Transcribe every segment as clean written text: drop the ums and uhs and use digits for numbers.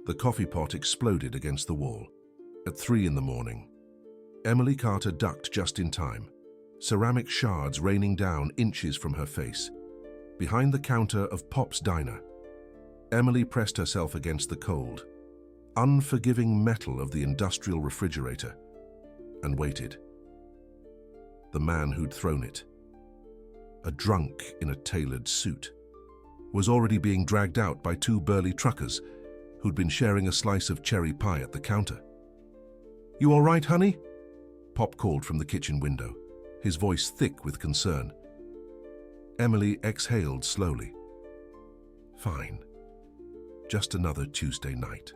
The coffee pot exploded against the wall. At 3 in the morning, Emily Carter ducked just in time, ceramic shards raining down inches from her face. Behind the counter of Pop's diner, Emily pressed herself against the cold, unforgiving metal of the industrial refrigerator and waited. The man who'd thrown it, a drunk in a tailored suit, was already being dragged out by 2 burly truckers who'd been sharing a slice of cherry pie at the counter. "You all right, honey?" Pop called from the kitchen window, his voice thick with concern. Emily exhaled slowly. "Fine. Just another Tuesday night."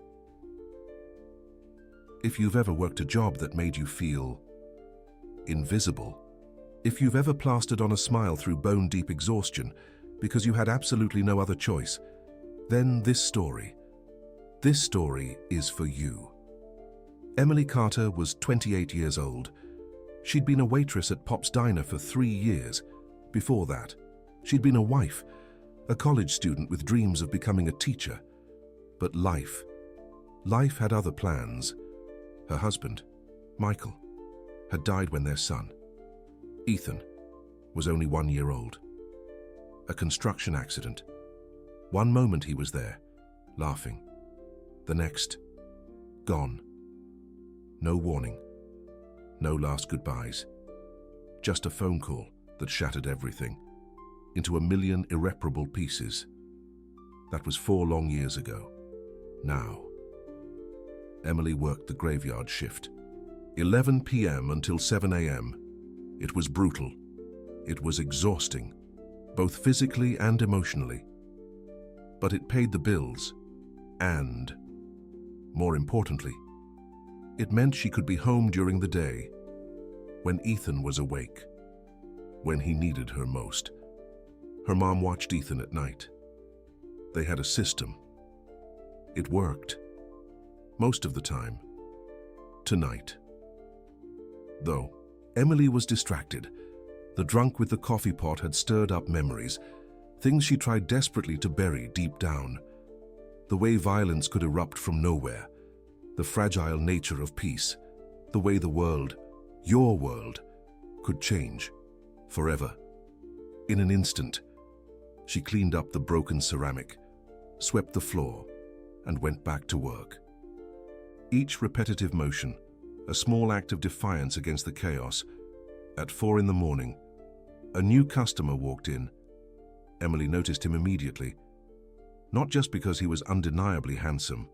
If you've ever worked a job that made you feel invisible, if you've ever plastered on a smile through bone-deep exhaustion because you had absolutely no other choice, then this story is for you. Emily Carter was 28 years old. She'd been a waitress at Pop's diner for 3 years. Before that, she'd been a wife, a college student with dreams of becoming a teacher. But life had other plans. Her husband, Michael, had died when their son, Ethan, was only 1 year old. A construction accident. One moment he was there, laughing. The next, gone. No warning. No last goodbyes. Just a phone call that shattered everything into a million irreparable pieces. That was 4 long years ago. Now, Emily worked the graveyard shift. 11 p.m. until 7 a.m. It was brutal. It was exhausting, both physically and emotionally. But it paid the bills, and, more importantly, it meant she could be home during the day, when Ethan was awake, when he needed her most. Her mom watched Ethan at night. They had a system. It worked. Most of the time. Tonight. Though, Emily was distracted. The drunk with the coffee pot had stirred up memories, things she tried desperately to bury deep down. The way violence could erupt from nowhere, the fragile nature of peace, the way the world, your world, could change forever. In an instant, she cleaned up the broken ceramic, swept the floor, and went back to work. Each repetitive motion, a small act of defiance against the chaos. At 4 in the morning, a new customer walked in. Emily noticed him immediately, not just because he was undeniably handsome,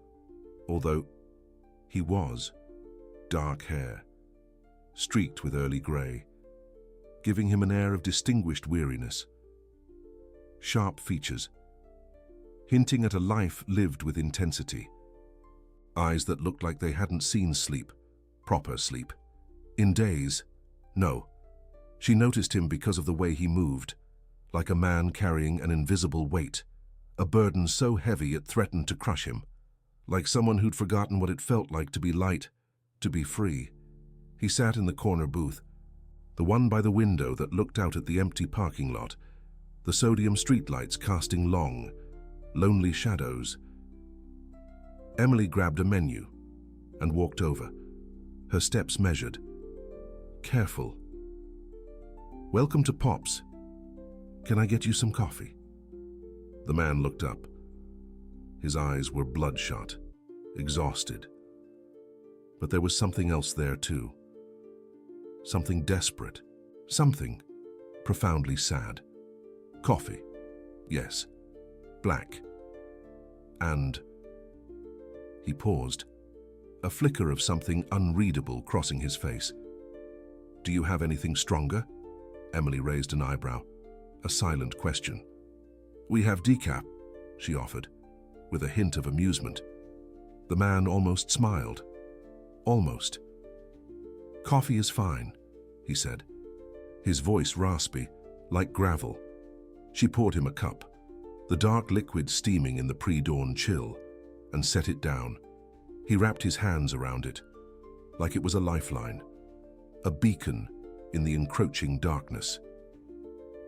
although he was. Dark hair, streaked with early grey, giving him an air of distinguished weariness. Sharp features, hinting at a life lived with intensity. Eyes that looked like they hadn't seen sleep, proper sleep, in days. No, she noticed him because of the way he moved, like a man carrying an invisible weight, a burden so heavy it threatened to crush him, like someone who'd forgotten what it felt like to be light, to be free. He sat in the corner booth, the one by the window that looked out at the empty parking lot, the sodium streetlights casting long, lonely shadows. Emily grabbed a menu and walked over, her steps measured, careful. "Welcome to Pop's. Can I get you some coffee?" The man looked up. His eyes were bloodshot, exhausted. But there was something else there too. Something desperate, something profoundly sad. Coffee, yes, black. And he paused, a flicker of something unreadable crossing his face. "Do you have anything stronger?" Emily raised an eyebrow, a silent question. "We have decaf," she offered, with a hint of amusement. The man almost smiled. Almost. "Coffee is fine," he said, his voice raspy, like gravel. She poured him a cup, the dark liquid steaming in the pre-dawn chill, and set it down. He wrapped his hands around it, like it was a lifeline, a beacon in the encroaching darkness.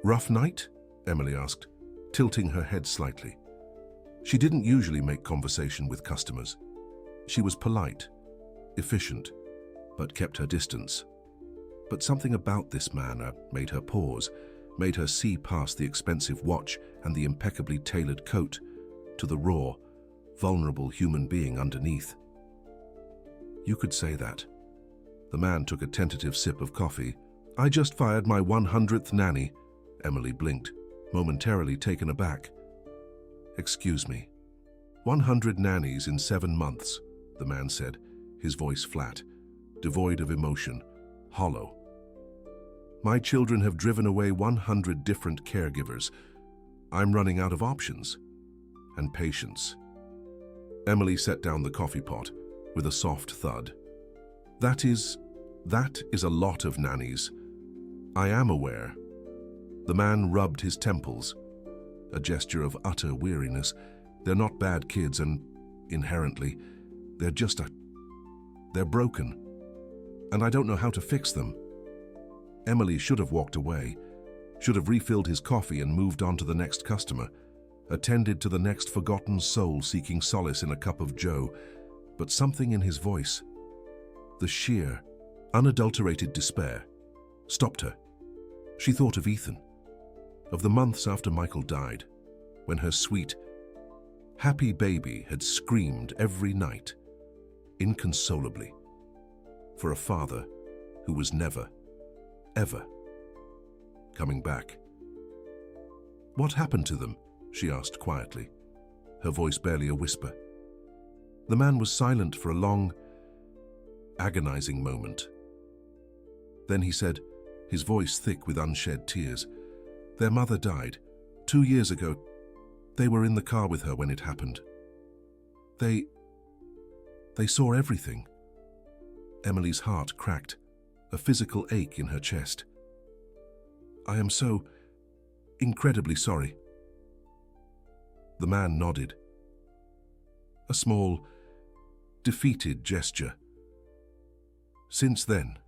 "Rough night?" Emily asked, tilting her head slightly. She didn't usually make conversation with customers. She was polite, efficient, but kept her distance. But something about this man made her pause, made her see past the expensive watch and the impeccably tailored coat to the raw, vulnerable human being underneath. You could say that. The man took a tentative sip of coffee. I just fired my 100th nanny. Emily blinked, momentarily taken aback. Excuse me. 100 nannies in 7 months, the man said, his voice flat, devoid of emotion, hollow. My children have driven away 100 different caregivers. I'm running out of options and patience. Emily set down the coffee pot with a soft thud. That is a lot of nannies. I am aware. The man rubbed his temples, a gesture of utter weariness. They're not bad kids, and inherently, they're broken. And I don't know how to fix them. Emily should have walked away, should have refilled his coffee and moved on to the next customer, attended to the next forgotten soul seeking solace in a cup of joe. But something in his voice, the sheer, unadulterated despair, stopped her. She thought of Ethan, of the months after Michael died, when her sweet, happy baby had screamed every night, inconsolably, for a father who was never, ever coming back. What happened to them? She asked quietly, her voice barely a whisper. The man was silent for a long, agonizing moment. Then he said, his voice thick with unshed tears, their mother died 2 years ago. They were in the car with her when it happened. They saw everything. Emily's heart cracked, a physical ache in her chest. I am so incredibly sorry. The man nodded. A small, defeated gesture. Since then,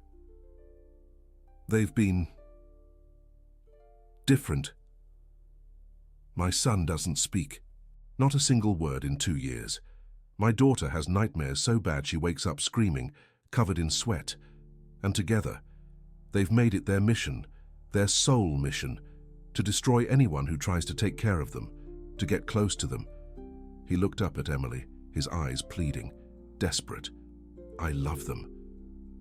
they've been different. My son doesn't speak, not a single word in 2 years. My daughter has nightmares so bad she wakes up screaming, covered in sweat. And together, they've made it their mission, their sole mission, to destroy anyone who tries to take care of them, to get close to them. He looked up at Emily, his eyes pleading, desperate. I love them,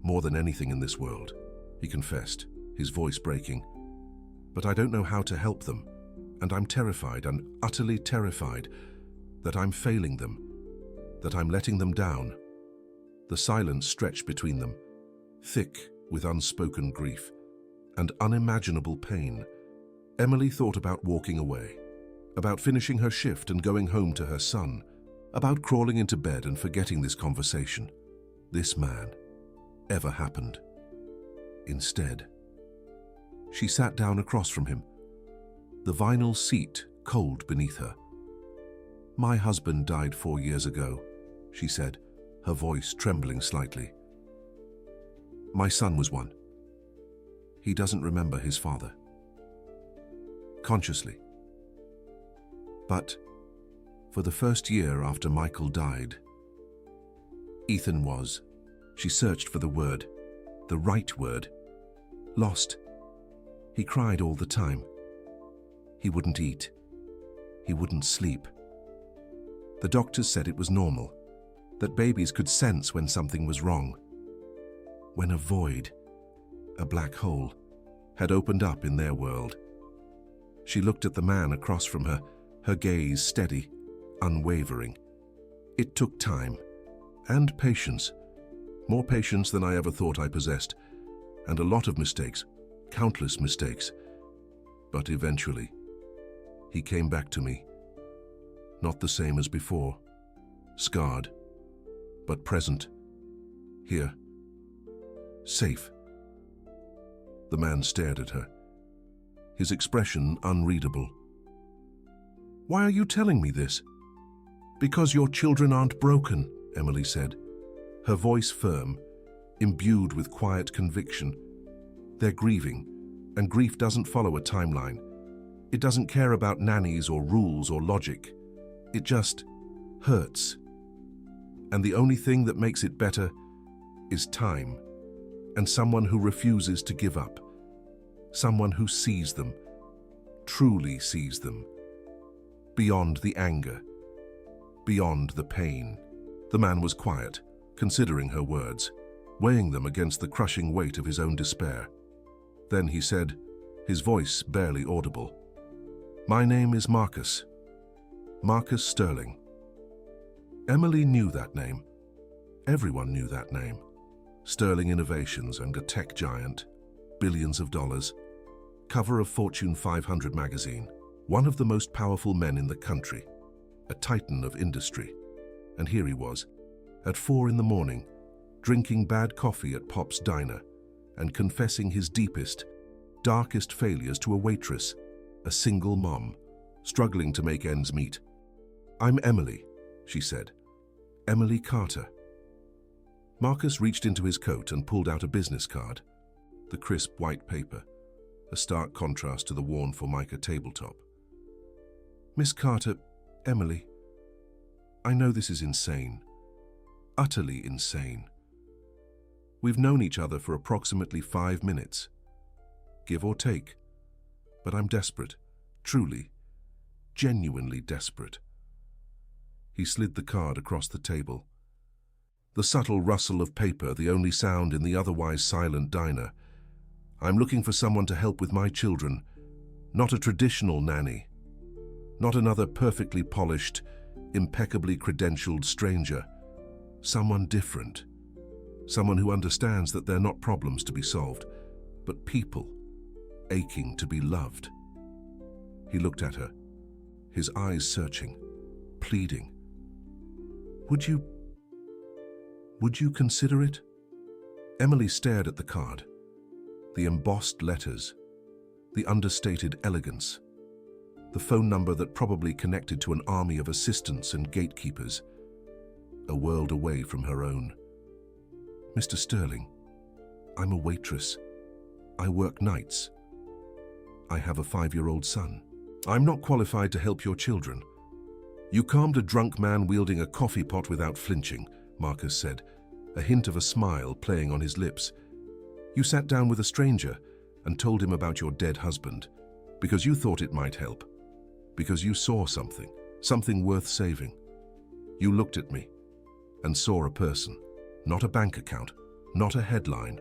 more than anything in this world, he confessed, his voice breaking. But I don't know how to help them, and I'm terrified and utterly terrified that I'm failing them, that I'm letting them down. The silence stretched between them, thick with unspoken grief and unimaginable pain. Emily thought about walking away, about finishing her shift and going home to her son, about crawling into bed and forgetting this conversation, this man, ever happened. Instead, she sat down across from him, the vinyl seat cold beneath her. My husband died 4 years ago, she said, her voice trembling slightly. My son was one. He doesn't remember his father. Consciously. But for the first year after Michael died, Ethan was, she searched for the word, the right word, lost. He cried all the time. He wouldn't eat. He wouldn't sleep. The doctors said it was normal, that babies could sense when something was wrong, when a void, a black hole, had opened up in their world. She looked at the man across from her, her gaze steady, unwavering. It took time and patience, more patience than I ever thought I possessed, and a lot of mistakes, countless mistakes. But eventually, he came back to me. Not the same as before, scarred, but present, here, safe. The man stared at her, his expression unreadable. Why are you telling me this? Because your children aren't broken, Emily said, her voice firm, imbued with quiet conviction. They're grieving, and grief doesn't follow a timeline. It doesn't care about nannies or rules or logic. It just hurts. And the only thing that makes it better is time, and someone who refuses to give up. Someone who sees them, truly sees them, beyond the anger, beyond the pain. The man was quiet, considering her words, weighing them against the crushing weight of his own despair. Then he said, his voice barely audible, "My name is Marcus. Marcus Sterling." Emily knew that name. Everyone knew that name. Sterling Innovations and a tech giant, billions of dollars, cover of Fortune 500 magazine, one of the most powerful men in the country, a titan of industry. And here he was, at 4 a.m, drinking bad coffee at Pop's diner and confessing his deepest, darkest failures to a waitress, a single mom, struggling to make ends meet. "I'm Emily," she said. "Emily Carter." Marcus reached into his coat and pulled out a business card, the crisp white paper, a stark contrast to the worn Formica tabletop. "Miss Carter, Emily, I know this is insane, utterly insane. We've known each other for approximately 5 minutes, give or take, but I'm desperate, truly, genuinely desperate." He slid the card across the table. The subtle rustle of paper, the only sound in the otherwise silent diner. "I'm looking for someone to help with my children, not a traditional nanny, not another perfectly polished, impeccably credentialed stranger. Someone different. Someone who understands that they're not problems to be solved, but people aching to be loved." He looked at her, his eyes searching, pleading. Would you consider it?" Emily stared at the card. The embossed letters, the understated elegance, the phone number that probably connected to an army of assistants and gatekeepers, a world away from her own. "Mr. Sterling, I'm a waitress. I work nights. I have a 5-year-old son. I'm not qualified to help your children." "You calmed a drunk man wielding a coffee pot without flinching," Marcus said, a hint of a smile playing on his lips. "You sat down with a stranger and told him about your dead husband, because you thought it might help, because you saw something worth saving. You looked at me and saw a person, not a bank account, not a headline."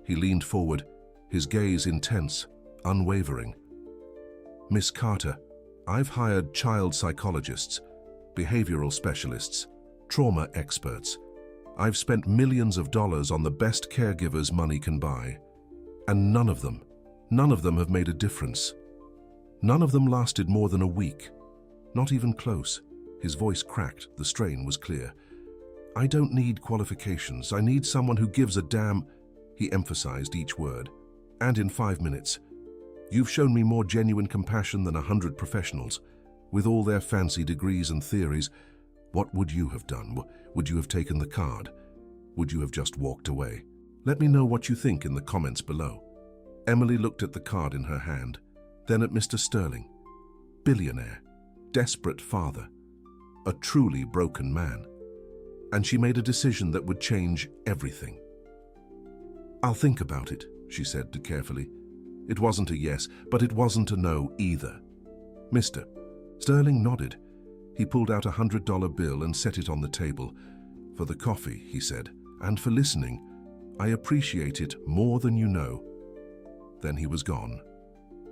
He leaned forward, his gaze intense, unwavering. "Miss Carter, I've hired child psychologists, behavioral specialists, trauma experts. I've spent millions of dollars on the best caregivers money can buy, and none of them have made a difference. None of them lasted more than a week, not even close." His voice cracked, the strain was clear. "I don't need qualifications, I need someone who gives a damn," he emphasized each word. "And in 5 minutes. You've shown me more genuine compassion than 100 professionals, with all their fancy degrees and theories. What would you have done? Would you have taken the card? Would you have just walked away? Let me know what you think in the comments below." Emily looked at the card in her hand, then at Mr. Sterling. Billionaire, desperate father, a truly broken man. And she made a decision that would change everything. "I'll think about it," she said carefully. It wasn't a yes, but it wasn't a no either. "Mr. Sterling nodded. He pulled out a $100 bill and set it on the table. "For the coffee," he said, "and for listening. I appreciate it more than you know." Then he was gone,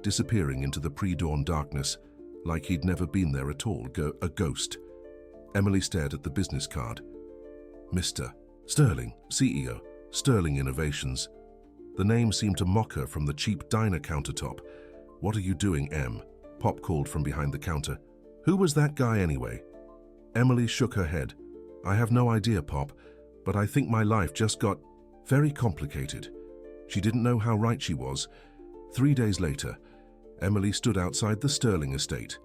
disappearing into the pre-dawn darkness, like he'd never been there at all, a ghost. Emily stared at the business card. "Mr. Sterling, CEO, Sterling Innovations." The name seemed to mock her from the cheap diner countertop. "What are you doing, Em?" Pop called from behind the counter. "Who was that guy anyway?" Emily shook her head. "I have no idea, Pop, but I think my life just got very complicated." She didn't know how right she was. 3 days later, Emily stood outside the Sterling estate.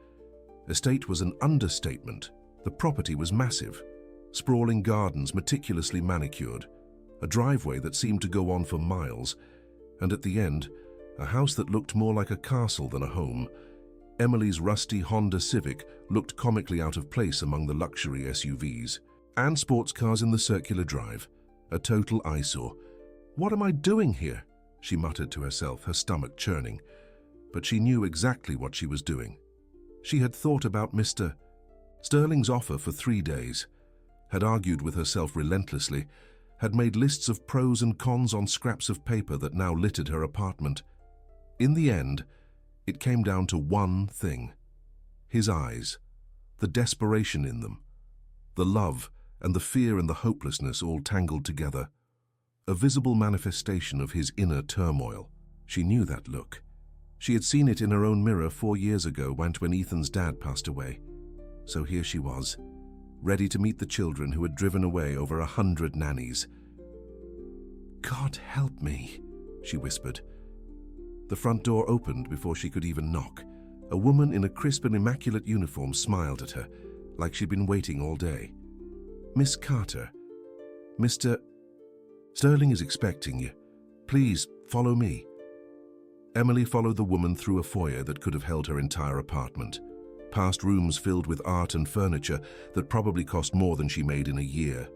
Estate was an understatement. The property was massive. Sprawling gardens meticulously manicured, a driveway that seemed to go on for miles, and at the end, a house that looked more like a castle than a home. Emily's rusty Honda Civic looked comically out of place among the luxury SUVs and sports cars in the circular drive. A total eyesore. "What am I doing here?" she muttered to herself, her stomach churning. But she knew exactly what she was doing. She had thought about Mr. Sterling's offer for 3 days, had argued with herself relentlessly, had made lists of pros and cons on scraps of paper that now littered her apartment. In the end, it came down to one thing. His eyes, the desperation in them, the love and the fear and the hopelessness all tangled together. A visible manifestation of his inner turmoil. She knew that look. She had seen it in her own mirror 4 years ago when Ethan's dad passed away. So here she was, ready to meet the children who had driven away over 100 nannies. "God help me," she whispered. The front door opened before she could even knock. A woman in a crisp and immaculate uniform smiled at her, like she'd been waiting all day. "Miss Carter, Mr. Sterling is expecting you. Please, follow me." Emily followed the woman through a foyer that could have held her entire apartment, past rooms filled with art and furniture that probably cost more than she made in a year.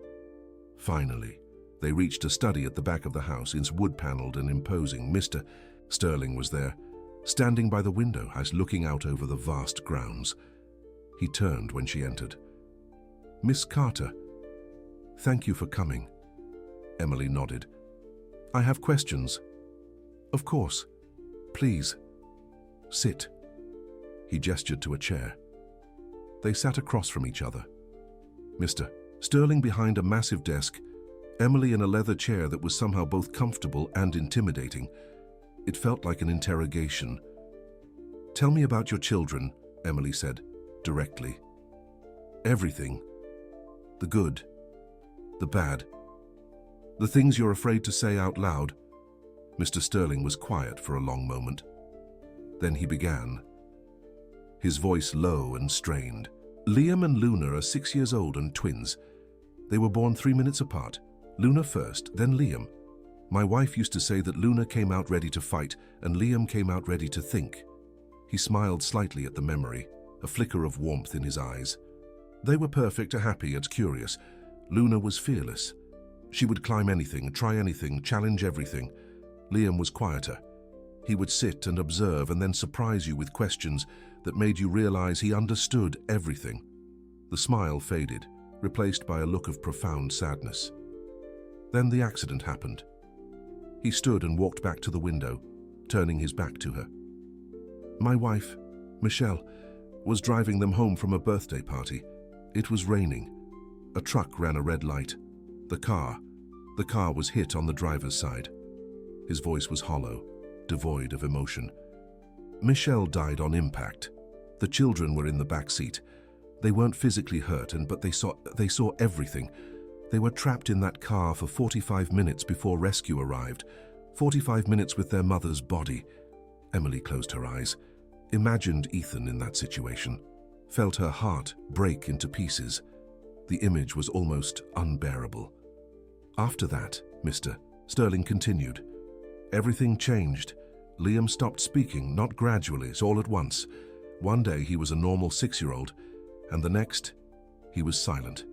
Finally, they reached a study at the back of the house. It's wood-paneled and imposing. Mr. Sterling was there, standing by the window as looking out over the vast grounds. He turned when she entered. "Miss Carter, thank you for coming." Emily nodded. "I have questions." "Of course. Please, sit." He gestured to a chair. They sat across from each other. Mr. Sterling behind a massive desk, Emily in a leather chair that was somehow both comfortable and intimidating. It felt like an interrogation. "Tell me about your children," Emily said, directly. "Everything. The good, the bad, the things you're afraid to say out loud." Mr. Sterling was quiet for a long moment. Then he began, his voice low and strained. "Liam and Luna are 6 years old and twins. They were born 3 minutes apart. Luna first, then Liam. My wife used to say that Luna came out ready to fight and Liam came out ready to think." He smiled slightly at the memory, a flicker of warmth in his eyes. "They were perfect, happy, and curious. Luna was fearless. She would climb anything, try anything, challenge everything. Liam was quieter. He would sit and observe and then surprise you with questions that made you realize he understood everything." The smile faded, replaced by a look of profound sadness. Then the accident happened. He stood and walked back to the window, turning his back to her. "My wife, Michelle, was driving them home from a birthday party. It was raining. A truck ran a red light. The car was hit on the driver's side." His voice was hollow, devoid of emotion. "Michelle died on impact. The children were in the back seat. They weren't physically hurt, but they saw everything. They were trapped in that car for 45 minutes before rescue arrived. 45 minutes with their mother's body." Emily closed her eyes, imagined Ethan in that situation, felt her heart break into pieces. The image was almost unbearable. "After that," Mr. Sterling continued, "everything changed. Liam stopped speaking, not gradually, it's all at once. One day he was a normal 6-year-old, and the next, he was silent.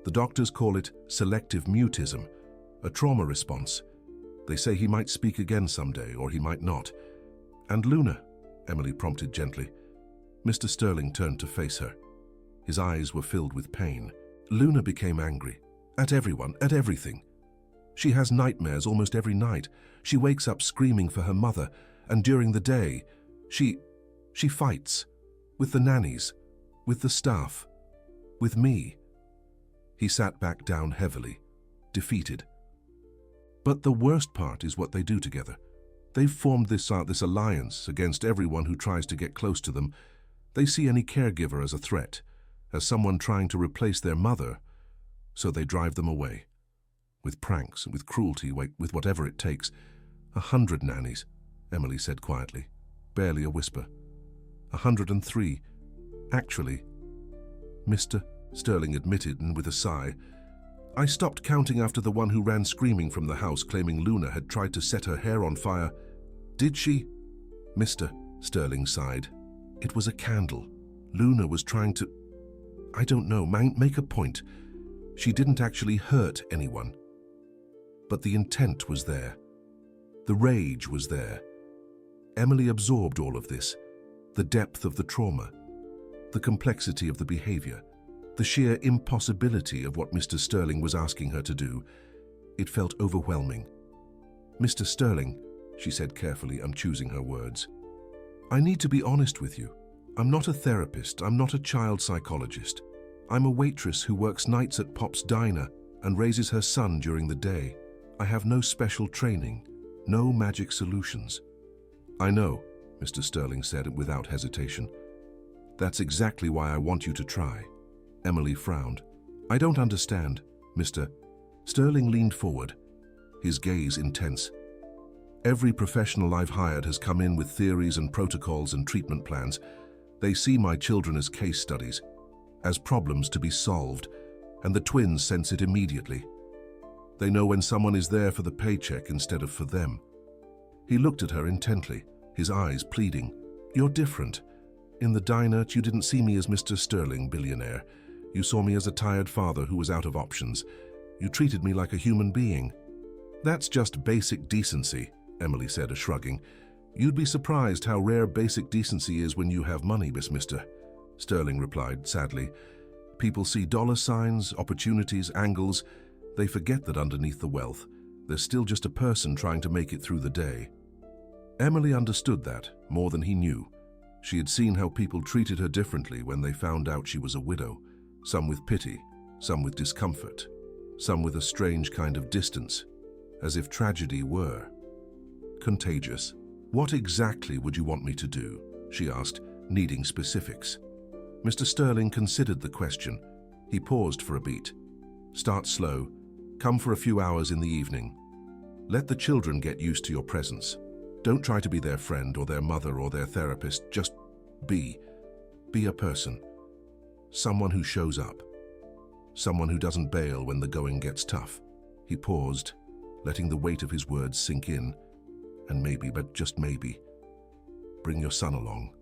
The doctors call it selective mutism, a trauma response. They say he might speak again someday, or he might not." "And Luna?" Emily prompted gently. Mr. Sterling turned to face her. His eyes were filled with pain. "Luna became angry. At everyone, at everything. She has nightmares almost every night. She wakes up screaming for her mother, and during the day, she fights. With the nannies, with the staff, with me." He sat back down heavily, defeated. "But the worst part is what they do together. They've formed this alliance against everyone who tries to get close to them. They see any caregiver as a threat, as someone trying to replace their mother, so they drive them away. With pranks, with cruelty, with whatever it takes. 100 nannies," Emily said quietly, barely a whisper. 103. Actually, Mr. Sterling admitted, and with a sigh, "I stopped counting after the one who ran screaming from the house claiming Luna had tried to set her hair on fire." "Did she?" Mr. Sterling sighed. It was a candle. Luna was trying to, I don't know, make a point. She didn't actually hurt anyone. But the intent was there. The rage was there. Emily absorbed all of this, the depth of the trauma, the complexity of the behavior, the sheer impossibility of what Mr. Sterling was asking her to do. It felt overwhelming. "Mr. Sterling," she said carefully, choosing her words, "I need to be honest with you. I'm not a therapist, I'm not a child psychologist. I'm a waitress who works nights at Pop's diner and raises her son during the day. I have no special training, no magic solutions." "I know," Mr. Sterling said without hesitation. "That's exactly why I want you to try." Emily frowned. "I don't understand, Mr. Sterling leaned forward, his gaze intense. "Every professional I've hired has come in with theories and protocols and treatment plans. They see my children as case studies, as problems to be solved, and the twins sense it immediately. They know when someone is there for the paycheck instead of for them." He looked at her intently, his eyes pleading. "You're different. In the diner, you didn't see me as Mr. Sterling, billionaire. You saw me as a tired father who was out of options. You treated me like a human being." "That's just basic decency," Emily said, shrugging. "You'd be surprised how rare basic decency is when you have money, Mr. Sterling replied sadly. "People see dollar signs, opportunities, angles. They forget that underneath the wealth, there's still just a person trying to make it through the day." Emily understood that more than he knew. She had seen how people treated her differently when they found out she was a widow. Some with pity, some with discomfort, some with a strange kind of distance, as if tragedy were contagious. "What exactly would you want me to do?" she asked, needing specifics. Mr. Sterling considered the question. He paused for a beat. "Start slow. Come for a few hours in the evening. Let the children get used to your presence. Don't try to be their friend or their mother or their therapist. Just be a person. Someone who shows up. Someone who doesn't bail when the going gets tough." He paused, letting the weight of his words sink in. "And maybe, but just maybe, bring your son along,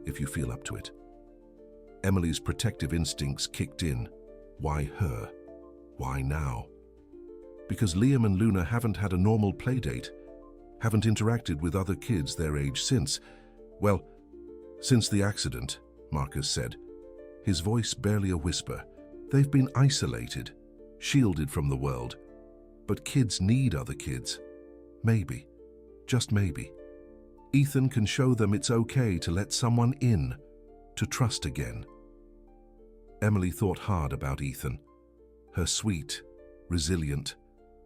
if you feel up to it." Emily's protective instincts kicked in. Why her? Why now? Because Liam and Luna haven't had a normal play date, haven't interacted with other kids their age since the accident, Marcus said, his voice barely a whisper. "They've been isolated, shielded from the world. But kids need other kids. Maybe, just maybe, Ethan can show them it's okay to let someone in, to trust again." Emily thought hard about Ethan, her sweet, resilient,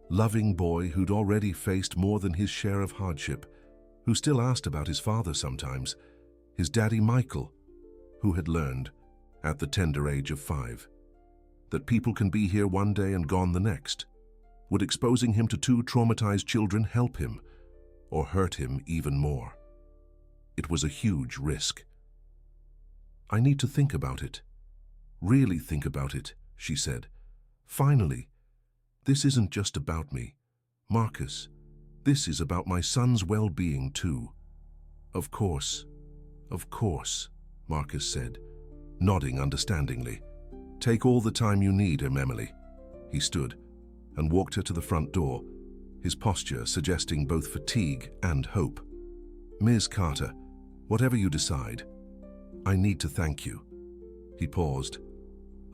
loving boy who'd already faced more than his share of hardship, who still asked about his father sometimes, his daddy Michael, who had learned, at the tender age of 5, that people can be here one day and gone the next. Would exposing him to 2 traumatized children help him, or hurt him even more? It was a huge risk. "I need to think about it. Really think about it," she said. "Finally, this isn't just about me, Marcus. This is about my son's well-being too." Of course," Marcus said, nodding understandingly. "Take all the time you need, Emily." He stood and walked her to the front door, his posture suggesting both fatigue and hope. "Ms. Carter, whatever you decide, I need to thank you." He paused,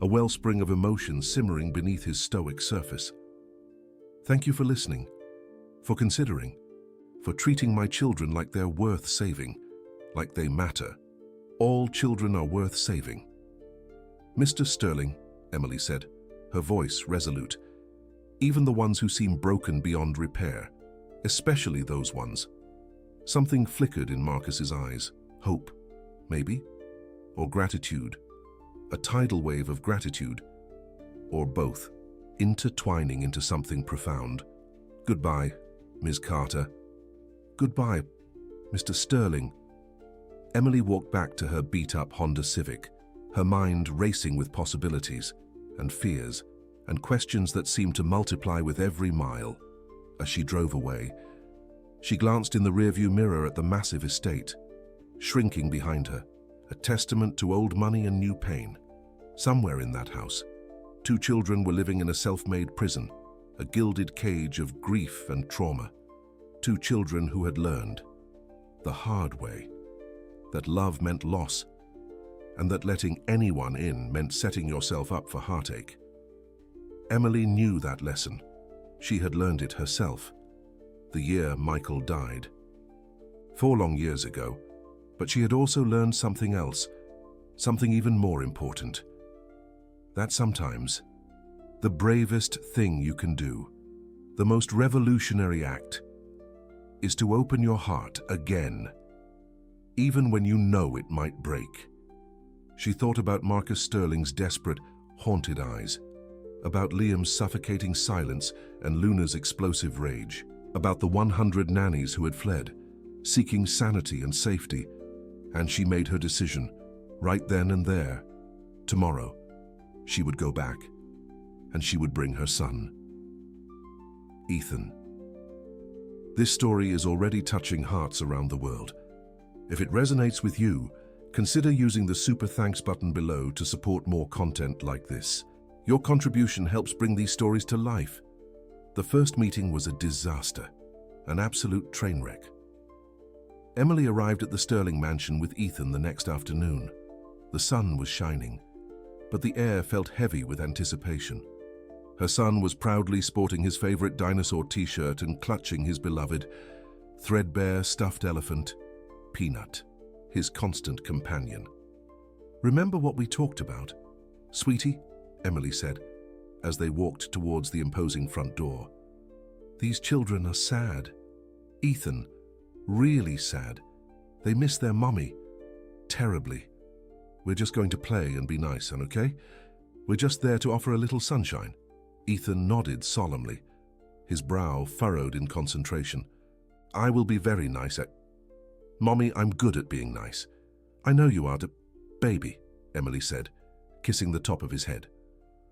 a wellspring of emotion simmering beneath his stoic surface. "Thank you for listening, for considering, for treating my children like they're worth saving, like they matter. All children are worth saving." "Mr. Sterling," Emily said, her voice resolute, "even the ones who seem broken beyond repair, especially those ones." Something flickered in Marcus's eyes. Hope, maybe? Or gratitude? A tidal wave of gratitude? Or both, intertwining into something profound. "Goodbye, Ms. Carter." "Goodbye, Mr. Sterling." Emily walked back to her beat-up Honda Civic, her mind racing with possibilities and fears and questions that seemed to multiply with every mile. As she drove away, she glanced in the rearview mirror at the massive estate. shrinking behind her, a testament to old money and new pain. Somewhere in that house, 2 children were living in a self-made prison, a gilded cage of grief and trauma. 2 children who had learned, the hard way, that love meant loss, and that letting anyone in meant setting yourself up for heartache. Emily knew that lesson. She had learned it herself, the year Michael died. 4 long years ago, but she had also learned something else, something even more important. That sometimes, the bravest thing you can do, the most revolutionary act, is to open your heart again, even when you know it might break. She thought about Marcus Sterling's desperate, haunted eyes, about Liam's suffocating silence and Luna's explosive rage, about the 100 nannies who had fled, seeking sanity and safety, and she made her decision, right then and there. Tomorrow, she would go back, and she would bring her son. Ethan. This story is already touching hearts around the world. If it resonates with you, consider using the Super Thanks button below to support more content like this. Your contribution helps bring these stories to life. The first meeting was a disaster, an absolute train wreck. Emily arrived at the Sterling mansion with Ethan the next afternoon. The sun was shining, but the air felt heavy with anticipation. Her son was proudly sporting his favorite dinosaur t-shirt and clutching his beloved, threadbare stuffed elephant, Peanut, his constant companion. "Remember what we talked about, sweetie?" Emily said, as they walked towards the imposing front door. "These children are sad. Ethan, really sad. They miss their mommy. Terribly. We're just going to play and be nice, and okay? We're just there to offer a little sunshine." Ethan nodded solemnly, his brow furrowed in concentration. "I will be very nice at... Mommy, I'm good at being nice. I know you are to... Baby," Emily said, kissing the top of his head,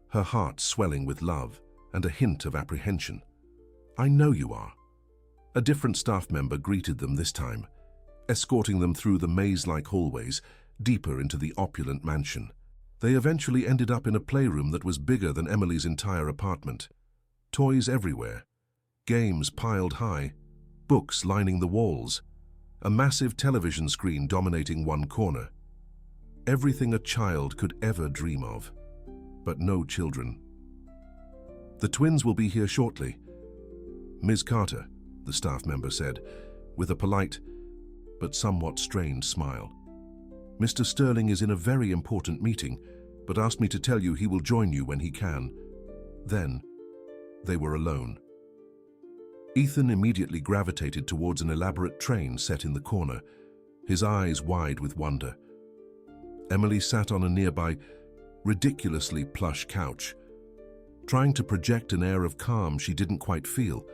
her heart swelling with love and a hint of apprehension. "I know you are." A different staff member greeted them this time, escorting them through the maze-like hallways deeper into the opulent mansion. They eventually ended up in a playroom that was bigger than Emily's entire apartment. Toys everywhere, games piled high, books lining the walls, a massive television screen dominating one corner. Everything a child could ever dream of, but no children. "The twins will be here shortly, Ms. Carter," the staff member said, with a polite but somewhat strained smile. "Mr. Sterling is in a very important meeting, but asked me to tell you he will join you when he can." Then, they were alone. Ethan immediately gravitated towards an elaborate train set in the corner, his eyes wide with wonder. Emily sat on a nearby, ridiculously plush couch, trying to project an air of calm she didn't quite feel,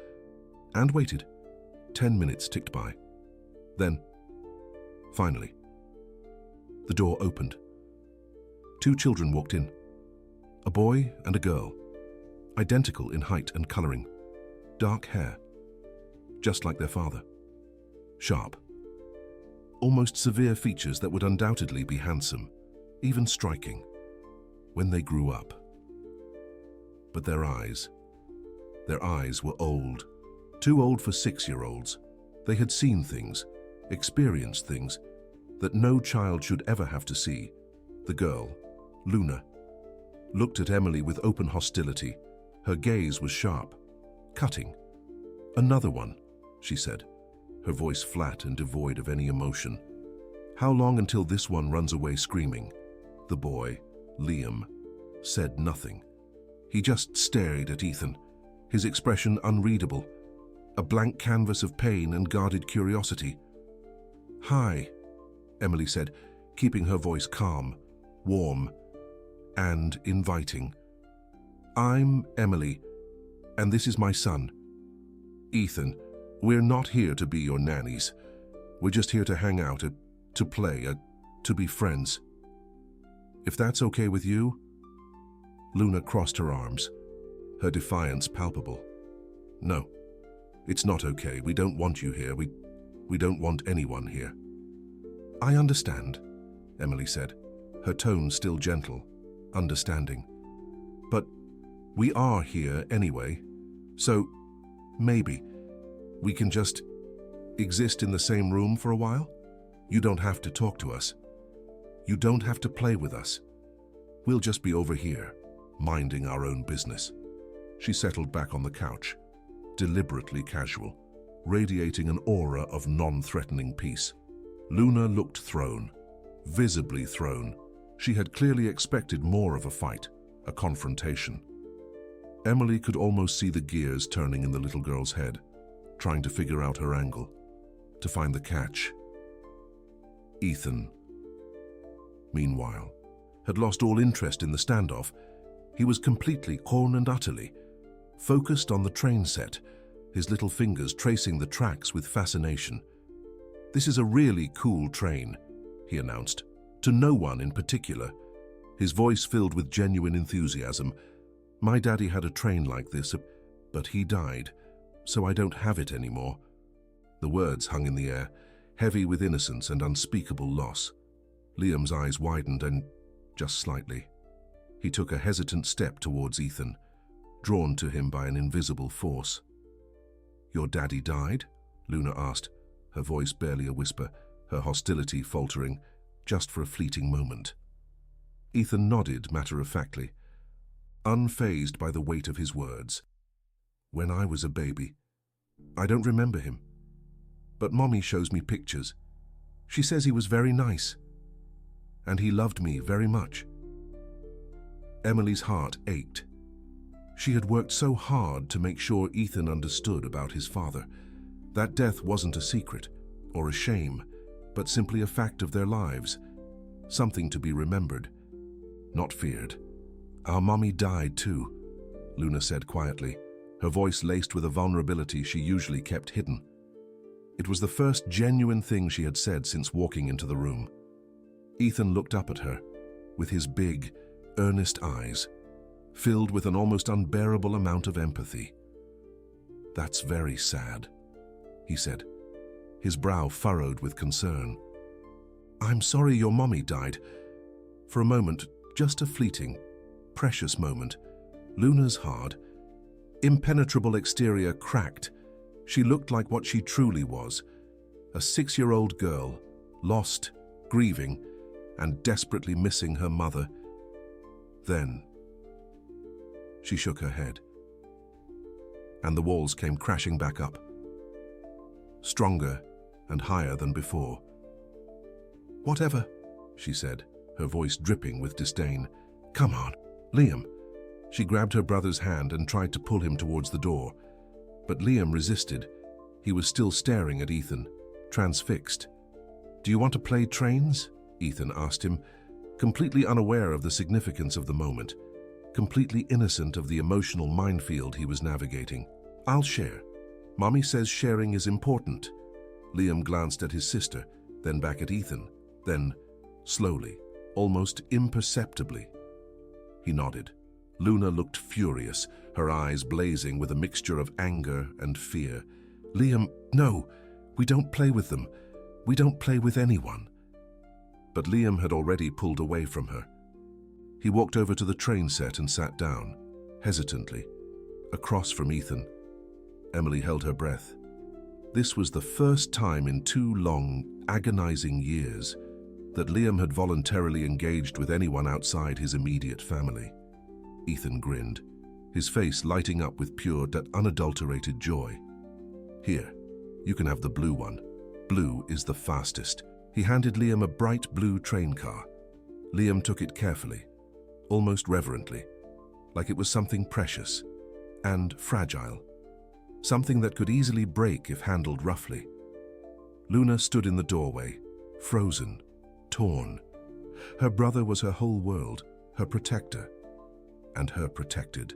and waited. 10 minutes ticked by. Then, finally, the door opened. 2 children walked in, a boy and a girl, identical in height and coloring, dark hair, just like their father, sharp, almost severe features that would undoubtedly be handsome, even striking, when they grew up. But their eyes were old, too old for 6-year-olds. They had seen things, experienced things, that no child should ever have to see. The girl, Luna, looked at Emily with open hostility. Her gaze was sharp, cutting. "Another one," she said, her voice flat and devoid of any emotion. "How long until this one runs away screaming?" The boy, Liam, said nothing. He just stared at Ethan, his expression unreadable, a blank canvas of pain and guarded curiosity. "Hi," Emily said, keeping her voice calm, warm, and inviting. "I'm Emily, and this is my son, Ethan. We're not here to be your nannies. We're just here to hang out, to play, to be friends. If that's okay with you?" Luna crossed her arms, her defiance palpable. "No, it's not okay. We don't want you here. We don't want anyone here." I understand, Emily said, her tone still gentle, understanding. But we are here anyway, so maybe we can just exist in the same room for a while? You don't have to talk to us. You don't have to play with us. We'll just be over here, minding our own business. She settled back on the couch, deliberately casual, radiating an aura of non-threatening peace. Luna looked thrown, visibly thrown. She had clearly expected more of a fight, a confrontation. Emily could almost see the gears turning in the little girl's head, trying to figure out her angle, to find the catch. Ethan, meanwhile, had lost all interest in the standoff. He was completely, wholly and utterly, focused on the train set, his little fingers tracing the tracks with fascination. "This is a really cool train," he announced, to no one in particular, his voice filled with genuine enthusiasm. "My daddy had a train like this, but he died, so I don't have it anymore." The words hung in the air, heavy with innocence and unspeakable loss. Liam's eyes widened and just slightly. He took a hesitant step towards Ethan, drawn to him by an invisible force. "Your daddy died?" Luna asked, her voice barely a whisper, her hostility faltering, just for a fleeting moment. Ethan nodded matter-of-factly, unfazed by the weight of his words. "When I was a baby. I don't remember him. But Mommy shows me pictures. She says he was very nice. And he loved me very much." Emily's heart ached. She had worked so hard to make sure Ethan understood about his father. That death wasn't a secret or a shame, but simply a fact of their lives, something to be remembered, not feared. "Our mommy died too," Luna said quietly, her voice laced with a vulnerability she usually kept hidden. It was the first genuine thing she had said since walking into the room. Ethan looked up at her, with his big, earnest eyes, filled with an almost unbearable amount of empathy. "That's very sad," he said, his brow furrowed with concern. "I'm sorry your mommy died." For a moment, just a fleeting, precious moment, Luna's hard, impenetrable exterior cracked. She looked like what she truly was, a 6-year-old girl, lost, grieving, and desperately missing her mother. Then she shook her head, and the walls came crashing back up, stronger and higher than before. "Whatever," she said, her voice dripping with disdain. "Come on, Liam." She grabbed her brother's hand and tried to pull him towards the door, but Liam resisted. He was still staring at Ethan, transfixed. "Do you want to play trains?" Ethan asked him, completely unaware of the significance of the moment, completely innocent of the emotional minefield he was navigating. "I'll share. Mommy says sharing is important." Liam glanced at his sister, then back at Ethan, then, slowly, almost imperceptibly, he nodded. Luna looked furious, her eyes blazing with a mixture of anger and fear. "Liam, no, we don't play with them. We don't play with anyone." But Liam had already pulled away from her. He walked over to the train set and sat down, hesitantly, across from Ethan. Emily held her breath. This was the first time in 2 long, agonizing years that Liam had voluntarily engaged with anyone outside his immediate family. Ethan grinned, his face lighting up with pure, unadulterated joy. "Here, you can have the blue one. Blue is the fastest." He handed Liam a bright blue train car. Liam took it carefully, almost reverently, like it was something precious and fragile, something that could easily break if handled roughly. Luna stood in the doorway, frozen, torn. Her brother was her whole world, her protector, and her protected.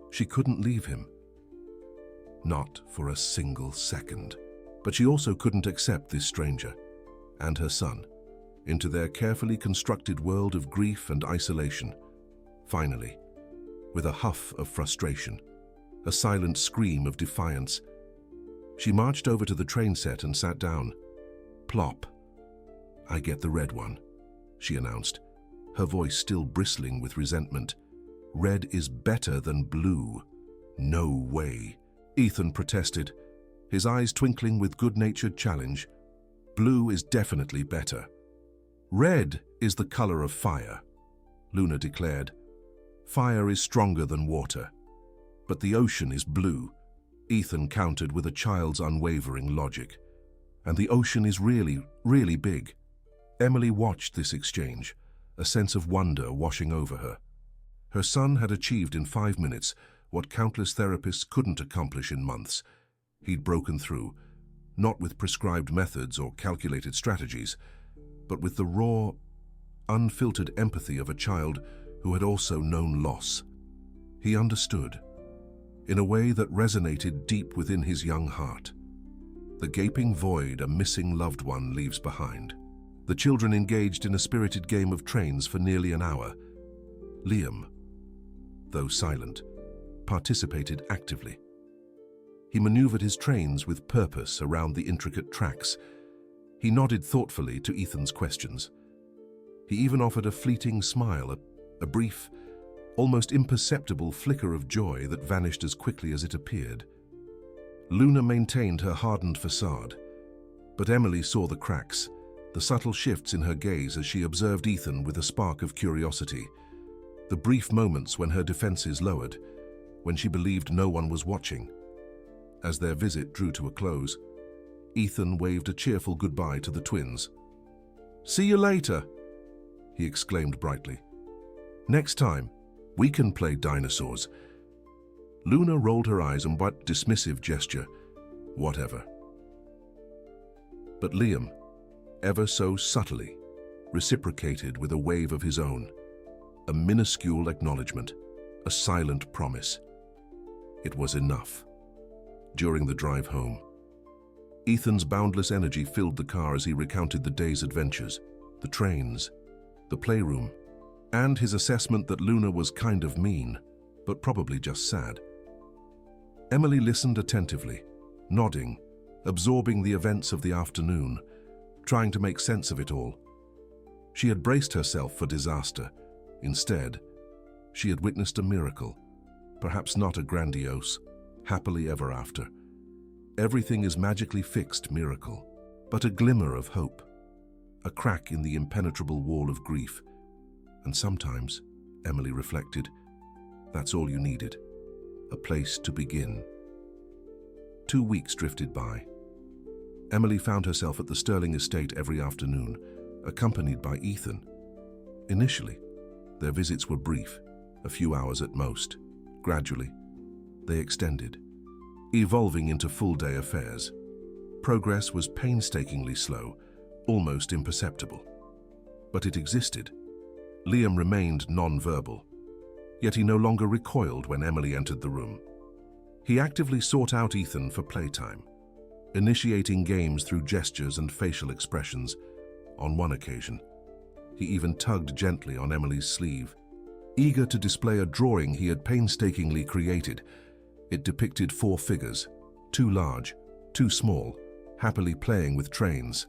She couldn't leave him. Not for a single second. But she also couldn't accept this stranger and her son into their carefully constructed world of grief and isolation. Finally, with a huff of frustration, a silent scream of defiance, she marched over to the train set and sat down. Plop. "I get the red one," she announced, her voice still bristling with resentment. "Red is better than blue." "No way," Ethan protested, his eyes twinkling with good-natured challenge. "Blue is definitely better." "Red is the color of fire," Luna declared. "Fire is stronger than water. But the ocean is blue," Ethan countered with a child's unwavering logic. "And the ocean is really, really big." Emily watched this exchange, a sense of wonder washing over her. Her son had achieved in 5 minutes what countless therapists couldn't accomplish in months. He'd broken through, not with prescribed methods or calculated strategies, but with the raw, unfiltered empathy of a child who had also known loss. He understood, in a way that resonated deep within his young heart. The gaping void a missing loved one leaves behind. The children engaged in a spirited game of trains for nearly an hour. Liam, though silent, participated actively. He maneuvered his trains with purpose around the intricate tracks. He nodded thoughtfully to Ethan's questions. He even offered a fleeting smile, a brief, almost imperceptible flicker of joy that vanished as quickly as it appeared. Luna maintained her hardened facade, but Emily saw the cracks, the subtle shifts in her gaze as she observed Ethan with a spark of curiosity. The brief moments when her defenses lowered, when she believed no one was watching. As their visit drew to a close, Ethan waved a cheerful goodbye to the twins. "See you later," he exclaimed brightly. "Next time, we can play dinosaurs." Luna rolled her eyes and what dismissive gesture. Whatever. But Liam, ever so subtly, reciprocated with a wave of his own, a minuscule acknowledgement, a silent promise. It was enough. During the drive home, Ethan's boundless energy filled the car as he recounted the day's adventures, the trains, the playroom, and his assessment that Luna was kind of mean, but probably just sad. Emily listened attentively, nodding, absorbing the events of the afternoon, trying to make sense of it all. She had braced herself for disaster. Instead, she had witnessed a miracle, perhaps not a grandiose, happily ever after, everything is magically fixed miracle, but a glimmer of hope, a crack in the impenetrable wall of grief. And sometimes, Emily reflected, that's all you needed, a place to begin. 2 weeks drifted by. Emily found herself at the Sterling estate every afternoon, accompanied by Ethan. Initially, their visits were brief, a few hours at most. Gradually, they extended, evolving into full-day affairs. Progress was painstakingly slow, almost imperceptible. But it existed. Liam remained non-verbal, yet he no longer recoiled when Emily entered the room. He actively sought out Ethan for playtime, initiating games through gestures and facial expressions. On one occasion, he even tugged gently on Emily's sleeve, eager to display a drawing he had painstakingly created. It depicted 4 figures, 2 large, 2 small, happily playing with trains.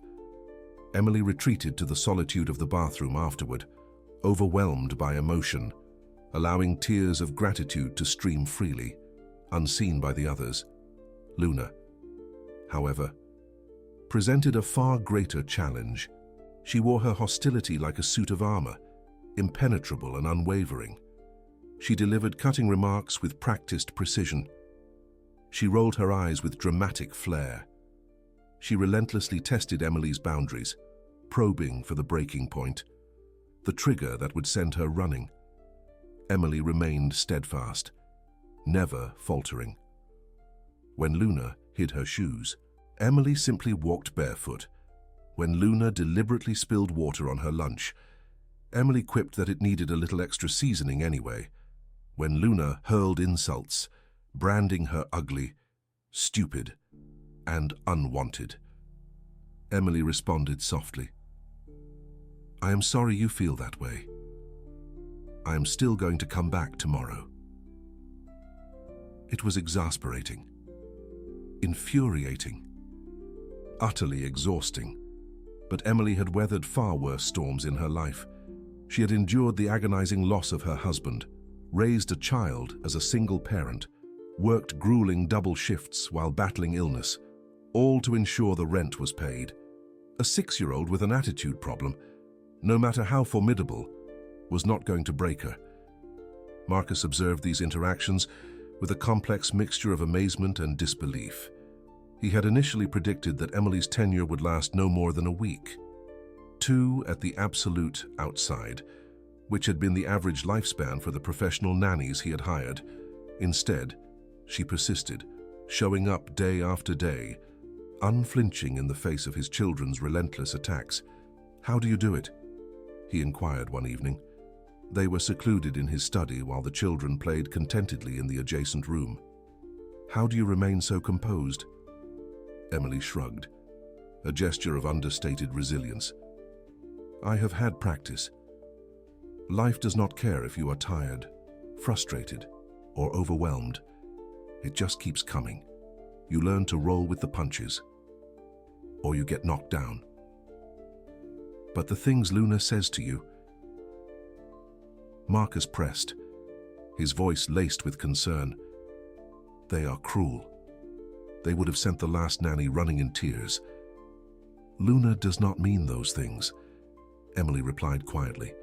Emily retreated to the solitude of the bathroom afterward, overwhelmed by emotion, allowing tears of gratitude to stream freely, unseen by the others. Luna, however, presented a far greater challenge. She wore her hostility like a suit of armor, impenetrable and unwavering. She delivered cutting remarks with practiced precision. She rolled her eyes with dramatic flair. She relentlessly tested Emily's boundaries, probing for the breaking point, the trigger that would send her running. Emily remained steadfast, never faltering. When Luna hid her shoes, Emily simply walked barefoot. When Luna deliberately spilled water on her lunch, Emily quipped that it needed a little extra seasoning anyway. When Luna hurled insults, branding her ugly, stupid, and unwanted, Emily responded softly, "I am sorry you feel that way. I am still going to come back tomorrow." It was exasperating, infuriating, utterly exhausting. But Emily had weathered far worse storms in her life. She had endured the agonizing loss of her husband, raised a child as a single parent, worked grueling double shifts while battling illness, all to ensure the rent was paid. A 6-year-old with an attitude problem, no matter how formidable, was not going to break her. Marcus observed these interactions with a complex mixture of amazement and disbelief. He had initially predicted that Emily's tenure would last no more than a week. 2 at the absolute outside, which had been the average lifespan for the professional nannies he had hired. Instead, she persisted, showing up day after day, unflinching in the face of his children's relentless attacks. "How do you do it?" he inquired one evening. They were secluded in his study while the children played contentedly in the adjacent room. "How do you remain so composed?" Emily shrugged, a gesture of understated resilience. "I have had practice. Life does not care if you are tired, frustrated, or overwhelmed. It just keeps coming. You learn to roll with the punches, or you get knocked down." "But the things Luna says to you..." Marcus pressed, his voice laced with concern. "They are cruel. They would have sent the last nanny running in tears." "Luna does not mean those things," Emily replied quietly,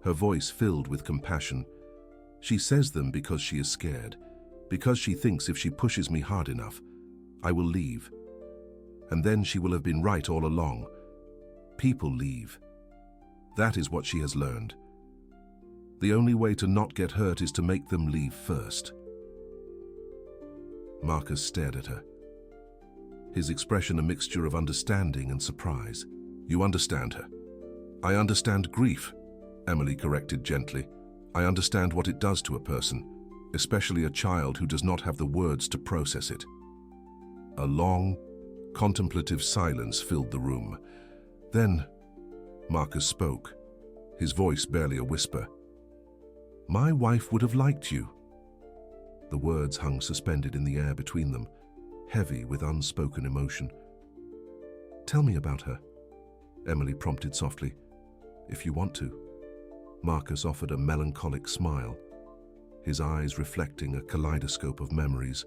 her voice filled with compassion. "She says them because she is scared, because she thinks if she pushes me hard enough, I will leave. And then she will have been right all along. People leave. That is what she has learned. The only way to not get hurt is to make them leave first." Marcus stared at her, his expression a mixture of understanding and surprise. "You understand her." "I understand grief," Emily corrected gently. "I understand what it does to a person, especially a child who does not have the words to process it." A long, contemplative silence filled the room. Then Marcus spoke, his voice barely a whisper. "My wife would have liked you." The words hung suspended in the air between them, heavy with unspoken emotion. "Tell me about her," Emily prompted softly. "If you want to." Marcus offered a melancholic smile, his eyes reflecting a kaleidoscope of memories.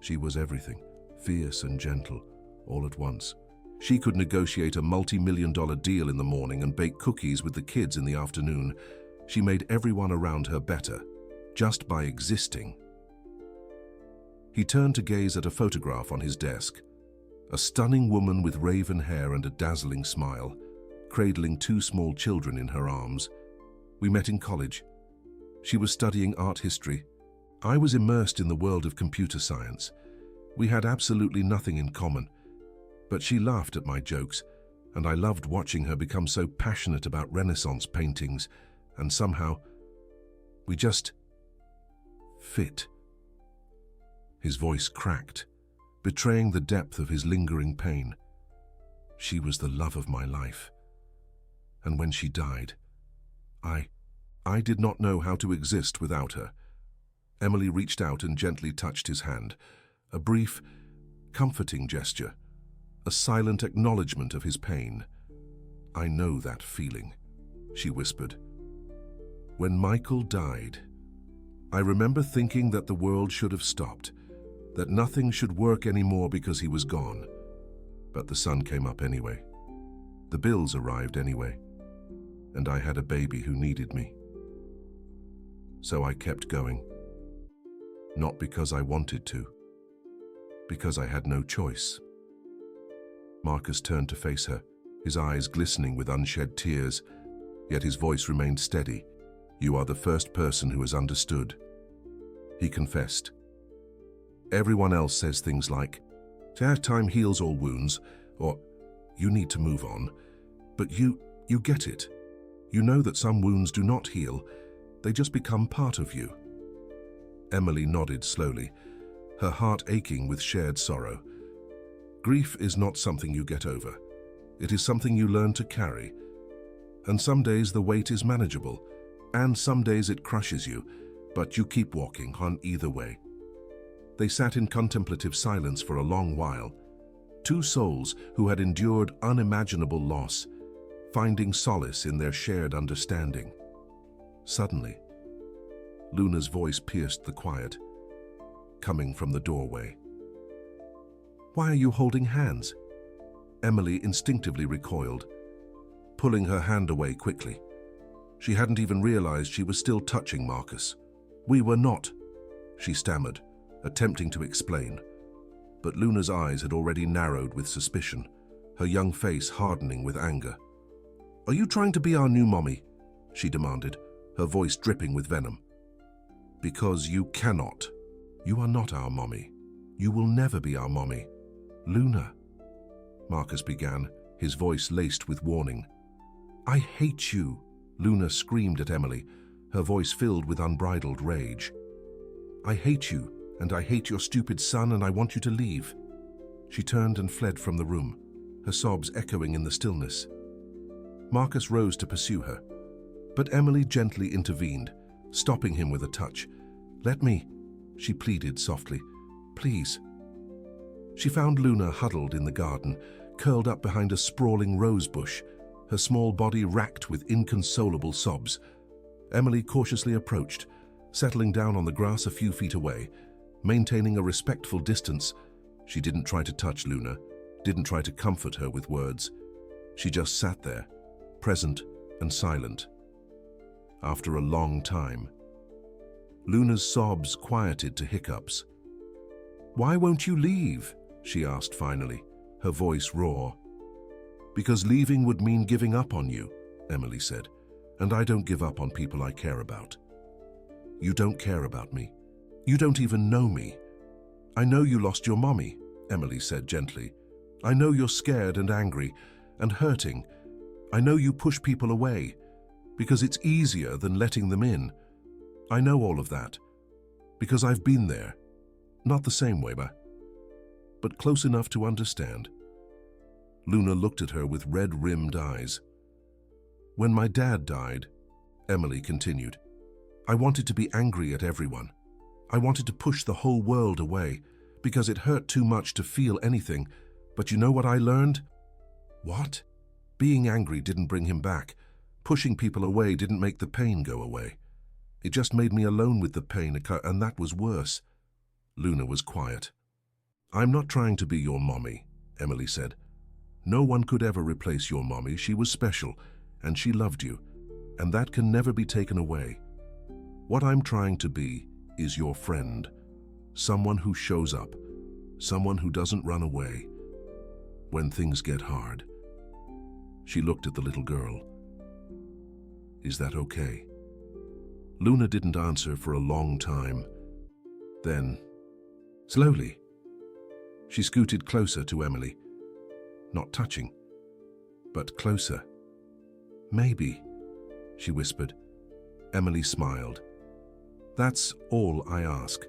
She was everything, fierce and gentle, all at once. She could negotiate a multi-million-dollar deal in the morning and bake cookies with the kids in the afternoon. She made everyone around her better, just by existing. He turned to gaze at a photograph on his desk. A stunning woman with raven hair and a dazzling smile, cradling 2 small children in her arms. "We met in college. She was studying art history. I was immersed in the world of computer science. We had absolutely nothing in common. But she laughed at my jokes, and I loved watching her become so passionate about Renaissance paintings, and somehow, we just fit." His voice cracked, betraying the depth of his lingering pain. "She was the love of my life. And when she died, I did not know how to exist without her." Emily reached out and gently touched his hand, a brief, comforting gesture, a silent acknowledgement of his pain. "I know that feeling," she whispered. "When Michael died, I remember thinking that the world should have stopped, that nothing should work anymore because he was gone. But the sun came up anyway. The bills arrived anyway, and I had a baby who needed me. So I kept going. Not because I wanted to, because I had no choice." Marcus turned to face her, his eyes glistening with unshed tears, yet his voice remained steady. "You are the first person who has understood," he confessed. "Everyone else says things like, 'Time heals all wounds,' or 'You need to move on.' But you get it. You know that some wounds do not heal, they just become part of you." Emily nodded slowly, her heart aching with shared sorrow. "Grief is not something you get over. It is something you learn to carry. And some days the weight is manageable, and some days it crushes you, but you keep walking on either way." They sat in contemplative silence for a long while, Two souls who had endured unimaginable loss, finding solace in their shared understanding. Suddenly, Luna's voice pierced the quiet, coming from the doorway. "Why are you holding hands?" Emily instinctively recoiled, pulling her hand away quickly. She hadn't even realized she was still touching Marcus. "We were not," she stammered, attempting to explain. But Luna's eyes had already narrowed with suspicion, her young face hardening with anger. "Are you trying to be our new mommy?" she demanded, her voice dripping with venom. "Because you cannot. You are not our mommy. You will never be our mommy." "Luna," Marcus began, his voice laced with warning. "I hate you," Luna screamed at Emily, her voice filled with unbridled rage. "I hate you, and I hate your stupid son, and I want you to leave." She turned and fled from the room, her sobs echoing in the stillness. Marcus rose to pursue her, but Emily gently intervened, stopping him with a touch. "Let me," she pleaded softly. "Please." She found Luna huddled in the garden, curled up behind a sprawling rose bush, her small body racked with inconsolable sobs. Emily cautiously approached, settling down on the grass a few feet away, maintaining a respectful distance. She didn't try to touch Luna, didn't try to comfort her with words. She just sat there, present and silent. After a long time, Luna's sobs quieted to hiccups. "Why won't you leave?" she asked finally, her voice raw. "Because leaving would mean giving up on you," Emily said, "and I don't give up on people I care about." "You don't care about me. You don't even know me." "I know you lost your mommy," Emily said gently. "I know you're scared and angry and hurting. I know you push people away because it's easier than letting them in. I know all of that because I've been there. Not the same way, but close enough to understand." Luna looked at her with red-rimmed eyes. "When my dad died," Emily continued, "I wanted to be angry at everyone. I wanted to push the whole world away because it hurt too much to feel anything. But you know what I learned?" "What?" "Being angry didn't bring him back. Pushing people away didn't make the pain go away. It just made me alone with the pain, and that was worse." Luna was quiet. "I'm not trying to be your mommy," Emily said. "No one could ever replace your mommy. She was special, and she loved you, and that can never be taken away. What I'm trying to be is your friend, someone who shows up, someone who doesn't run away when things get hard." She looked at the little girl. "Is that okay?" Luna didn't answer for a long time. Then, slowly, she scooted closer to Emily. Not touching, but closer. "Maybe," she whispered. Emily smiled. "That's all I ask."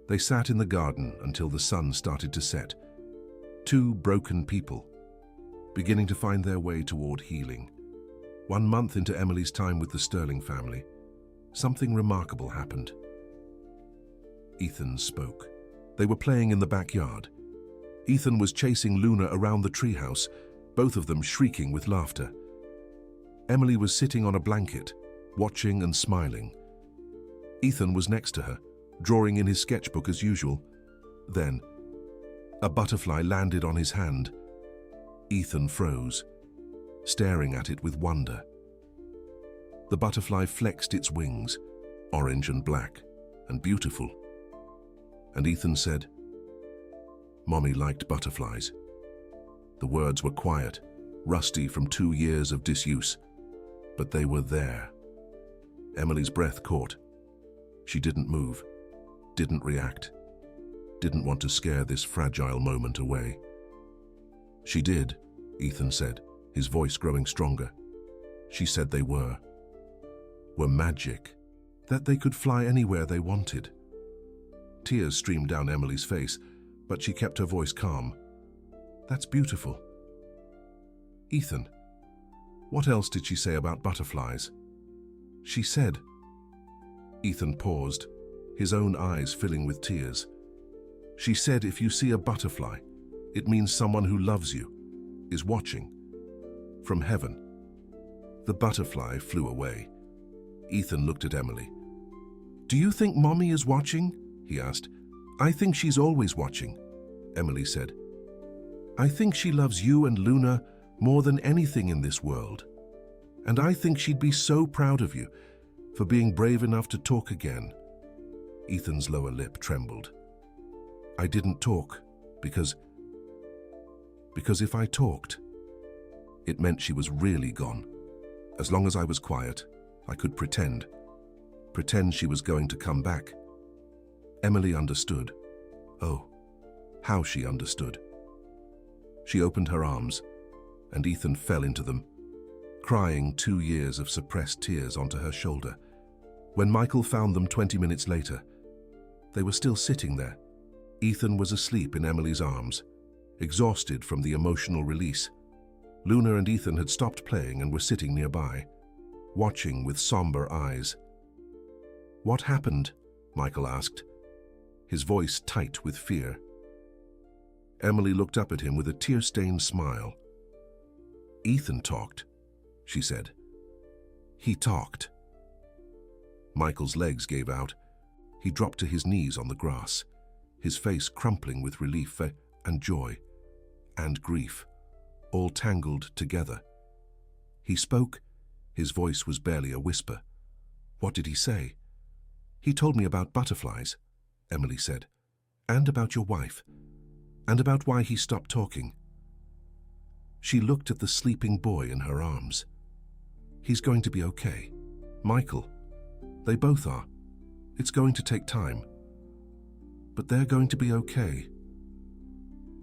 They sat in the garden until the sun started to set. Two broken people, beginning to find their way toward healing. 1 month into Emily's time with the Sterling family, something remarkable happened. Ethan spoke. They were playing in the backyard. Ethan was chasing Luna around the treehouse, both of them shrieking with laughter. Emily was sitting on a blanket, watching and smiling. Ethan was next to her, drawing in his sketchbook as usual. Then, a butterfly landed on his hand. Ethan froze, staring at it with wonder. The butterfly flexed its wings, orange and black, and beautiful. And Ethan said, "Mommy liked butterflies." The words were quiet, rusty from 2 years of disuse, but they were there. Emily's breath caught. She didn't move, didn't react, didn't want to scare this fragile moment away. "She did," Ethan said, his voice growing stronger. "She said they were magic, that they could fly anywhere they wanted." Tears streamed down Emily's face, but she kept her voice calm. "That's beautiful." "Ethan, what else did she say about butterflies?" "She said..." Ethan paused, his own eyes filling with tears. "She said if you see a butterfly, It means someone who loves you, is watching. From heaven. The butterfly flew away. Ethan looked at Emily. "Do you think Mommy is watching?" he asked. "I think she's always watching," Emily said. "I think she loves you and Luna more than anything in this world. And I think she'd be so proud of you for being brave enough to talk again." Ethan's lower lip trembled. "I didn't talk because if I talked, it meant she was really gone. As long as I was quiet, I could pretend she was going to come back." Emily understood. Oh, how she understood. She opened her arms, and Ethan fell into them, crying 2 years of suppressed tears onto her shoulder. When Michael found them 20 minutes later, they were still sitting there. Ethan was asleep in Emily's arms, exhausted from the emotional release. Luna and Ethan had stopped playing and were sitting nearby, watching with somber eyes. "What happened?" Michael asked, his voice tight with fear. Emily looked up at him with a tear-stained smile. "Ethan talked," she said. "He talked." Michael's legs gave out. He dropped to his knees on the grass, his face crumpling with relief and joy and grief, all tangled together. He spoke. His voice was barely a whisper. "What did he say?" "He told me about butterflies," Emily said, "and about your wife, and about why he stopped talking." She looked at the sleeping boy in her arms. "He's going to be okay. Michael, they both are. It's going to take time, but they're going to be okay."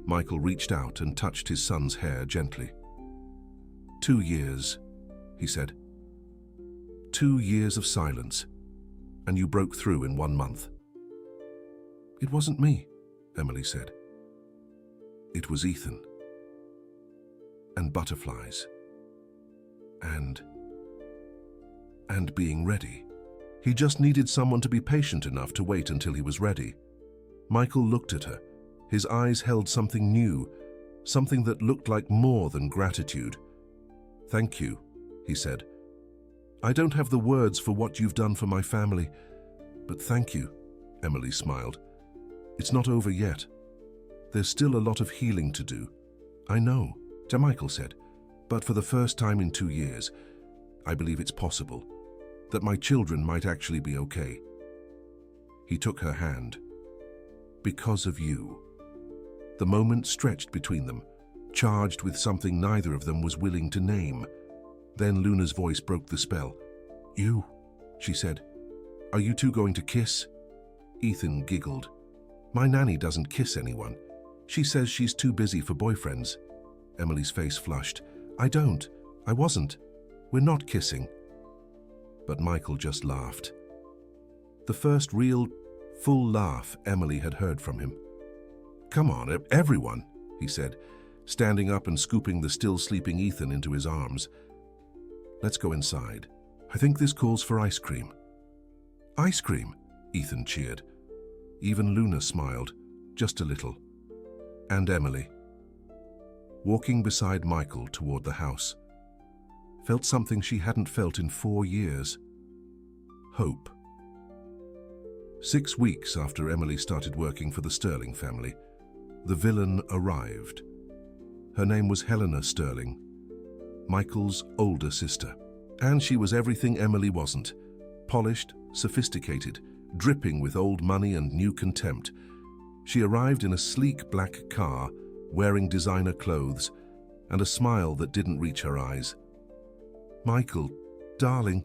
Michael reached out and touched his son's hair gently. 2 years, he said. 2 years of silence, and you broke through in 1 month. "It wasn't me," Emily said. "It was Ethan. And butterflies. And being ready. He just needed someone to be patient enough to wait until he was ready." Michael looked at her. His eyes held something new, something that looked like more than gratitude. "Thank you," he said. "I don't have the words for what you've done for my family, but thank you," Emily smiled. "It's not over yet. There's still a lot of healing to do." "I know," Michael said, "but for the first time in 2 years, I believe it's possible that my children might actually be okay." He took her hand. "Because of you." The moment stretched between them, charged with something neither of them was willing to name. Then Luna's voice broke the spell. "You," she said. "Are you two going to kiss?" Ethan giggled. "My nanny doesn't kiss anyone. She says she's too busy for boyfriends." Emily's face flushed. I wasn't. We're not kissing." But Michael just laughed. The first real, full laugh Emily had heard from him. "Come on, everyone," he said, standing up and scooping the still sleeping Ethan into his arms. "Let's go inside. I think this calls for ice cream." "Ice cream?" Ethan cheered. Even Luna smiled, just a little. And Emily, walking beside Michael toward the house, felt something she hadn't felt in 4 years. Hope. 6 weeks after Emily started working for the Sterling family, the villain arrived. Her name was Helena Sterling, Michael's older sister. And she was everything Emily wasn't. Polished, sophisticated, dripping with old money and new contempt. She arrived in a sleek black car, wearing designer clothes, and a smile that didn't reach her eyes. "Michael, darling,"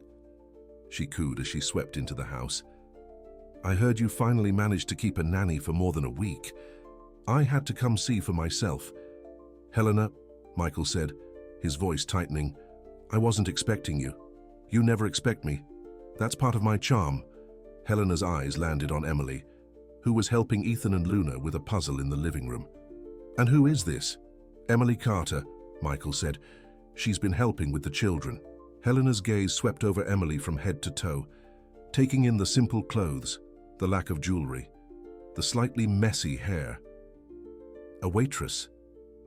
she cooed as she swept into the house. "I heard you finally managed to keep a nanny for more than a week. I had to come see for myself." "Helena," Michael said, his voice tightening, "I wasn't expecting you. You never expect me. That's part of my charm." Helena's eyes landed on Emily, who was helping Ethan and Luna with a puzzle in the living room. "And who is this?" "Emily Carter," Michael said. "She's been helping with the children." Helena's gaze swept over Emily from head to toe, taking in the simple clothes, the lack of jewelry, the slightly messy hair. "A waitress,"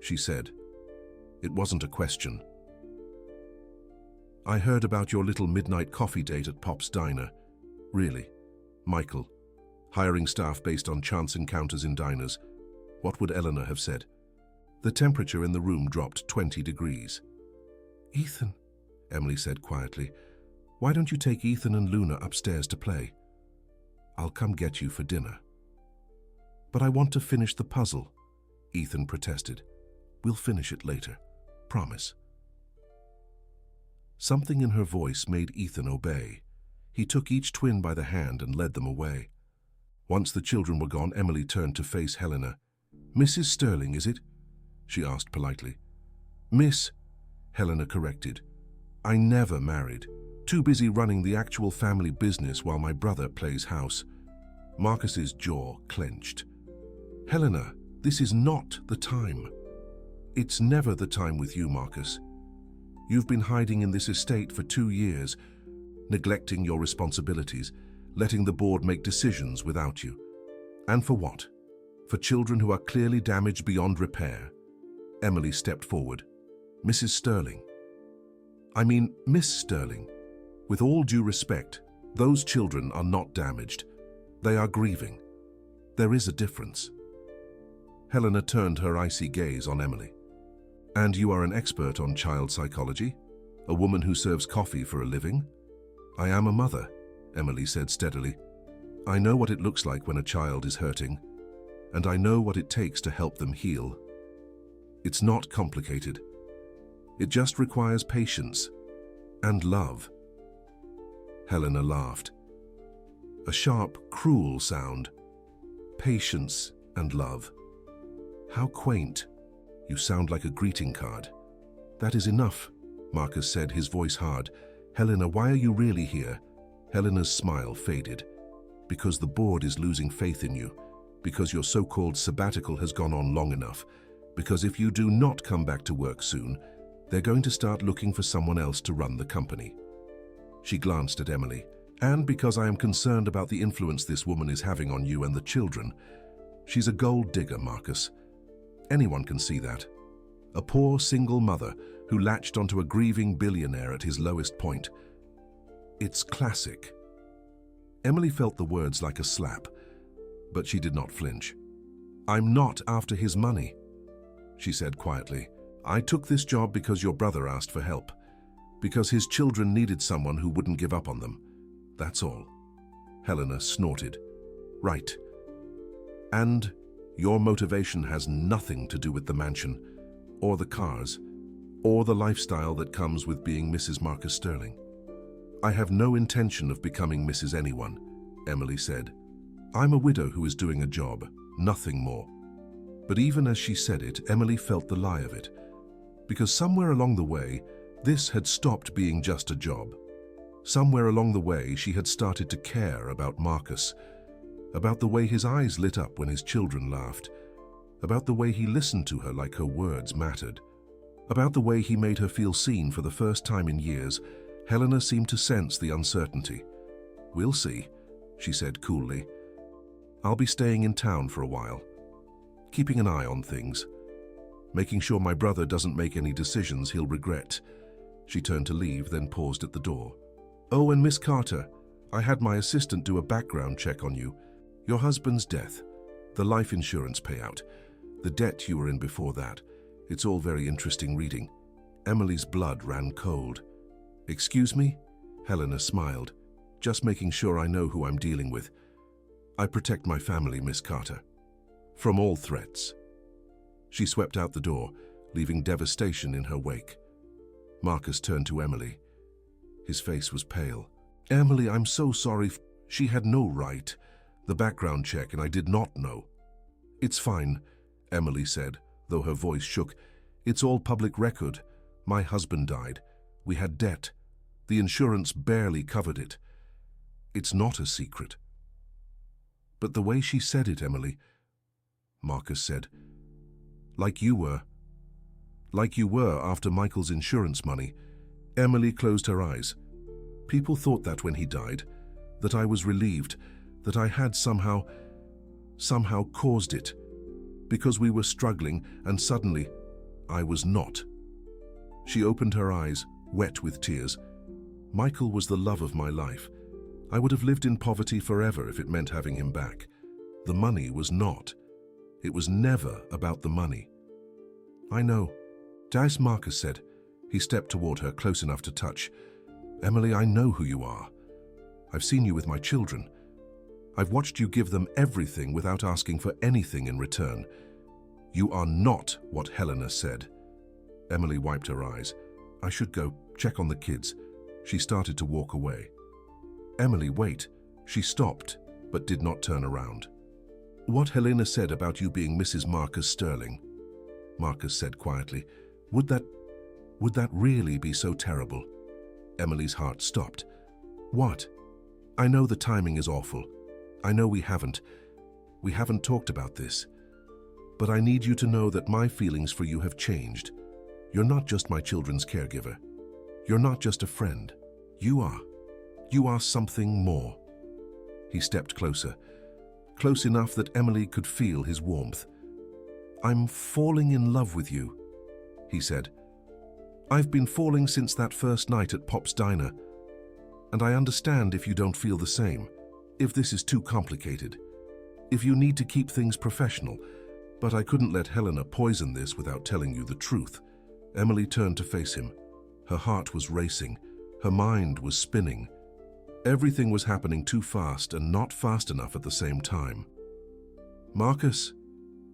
she said. It wasn't a question. I heard about your little midnight coffee date at Pop's Diner. Really? Michael, hiring staff based on chance encounters in diners. What would Eleanor have said? The temperature in the room dropped 20 degrees. Ethan, Emily said quietly, why don't you take Ethan and Luna upstairs to play? I'll come get you for dinner. But I want to finish the puzzle, Ethan protested. We'll finish it later. Promise. Something in her voice made Ethan obey. He took each twin by the hand and led them away. Once the children were gone, Emily turned to face Helena. Mrs. Sterling, is it? She asked politely. Miss, Helena corrected. I never married. Too busy running the actual family business while my brother plays house. Marcus's jaw clenched. Helena, this is not the time. It's never the time with you, Marcus. You've been hiding in this estate for 2 years, neglecting your responsibilities, letting the board make decisions without you. And for what? For children who are clearly damaged beyond repair. Emily stepped forward. Mrs. Sterling. I mean, Miss Sterling. With all due respect, those children are not damaged. They are grieving. There is a difference. Helena turned her icy gaze on Emily. And you are an expert on child psychology? A woman who serves coffee for a living? I am a mother, Emily said steadily. I know what it looks like when a child is hurting, and I know what it takes to help them heal. It's not complicated. It just requires patience and love. Helena laughed. A sharp, cruel sound. Patience and love. How quaint. You sound like a greeting card. That is enough, Marcus said, his voice hard. Helena, why are you really here? Helena's smile faded. Because the board is losing faith in you. Because your so-called sabbatical has gone on long enough. Because if you do not come back to work soon, they're going to start looking for someone else to run the company. She glanced at Emily. And because I am concerned about the influence this woman is having on you and the children. She's a gold digger, Marcus. Anyone can see that. A poor single mother who latched onto a grieving billionaire at his lowest point. It's classic. Emily felt the words like a slap, but she did not flinch. I'm not after his money, she said quietly. I took this job because your brother asked for help, because his children needed someone who wouldn't give up on them. That's all. Helena snorted. Right. And your motivation has nothing to do with the mansion, or the cars, or the lifestyle that comes with being Mrs. Marcus Sterling. I have no intention of becoming Mrs. Anyone, Emily said. I'm a widow who is doing a job, nothing more. But even as she said it, Emily felt the lie of it. Because somewhere along the way, this had stopped being just a job. Somewhere along the way, she had started to care about Marcus, about the way his eyes lit up when his children laughed, about the way he listened to her like her words mattered, about the way he made her feel seen for the first time in years. Helena seemed to sense the uncertainty. We'll see, she said coolly. I'll be staying in town for a while, keeping an eye on things, making sure my brother doesn't make any decisions he'll regret. She turned to leave, then paused at the door. Oh, and Miss Carter, I had my assistant do a background check on you. Your husband's death, the life insurance payout, the debt you were in before that. It's all very interesting reading. Emily's blood ran cold. Excuse me? Helena smiled. Just making sure I know who I'm dealing with. I protect my family, Miss Carter. From all threats. She swept out the door, leaving devastation in her wake. Marcus turned to Emily. His face was pale. Emily, I'm so sorry. She had no right. The background check, and I did not know. It's fine, Emily said, though her voice shook. It's all public record. My husband died. We had debt. The insurance barely covered it. It's not a secret. But the way she said it, Emily, Marcus said, like you were after Michael's insurance money. Emily closed her eyes. People thought that when he died, that I was relieved, that I had somehow caused it, because we were struggling, and suddenly I was not. She opened her eyes, wet with tears. Michael was the love of my life. I would have lived in poverty forever if it meant having him back. The money was not. It was never about the money. I know, Dice, Marcus said. He stepped toward her, close enough to touch. Emily, I know who you are. I've seen you with my children. I've watched you give them everything without asking for anything in return. You are not what Helena said. Emily wiped her eyes. I should go check on the kids. She started to walk away. Emily, wait. She stopped, but did not turn around. What Helena said about you being Mrs. Marcus Sterling, Marcus said quietly. Would that really be so terrible? Emily's heart stopped. What? I know the timing is awful. I know we haven't talked about this. But I need you to know that my feelings for you have changed. You're not just my children's caregiver. You're not just a friend. You are something more. He stepped closer, close enough that Emily could feel his warmth. I'm falling in love with you, he said. I've been falling since that first night at Pop's Diner. And I understand if you don't feel the same, if this is too complicated, if you need to keep things professional, but I couldn't let Helena poison this without telling you the truth. Emily turned to face him. Her heart was racing. Her mind was spinning. Everything was happening too fast and not fast enough at the same time. Marcus,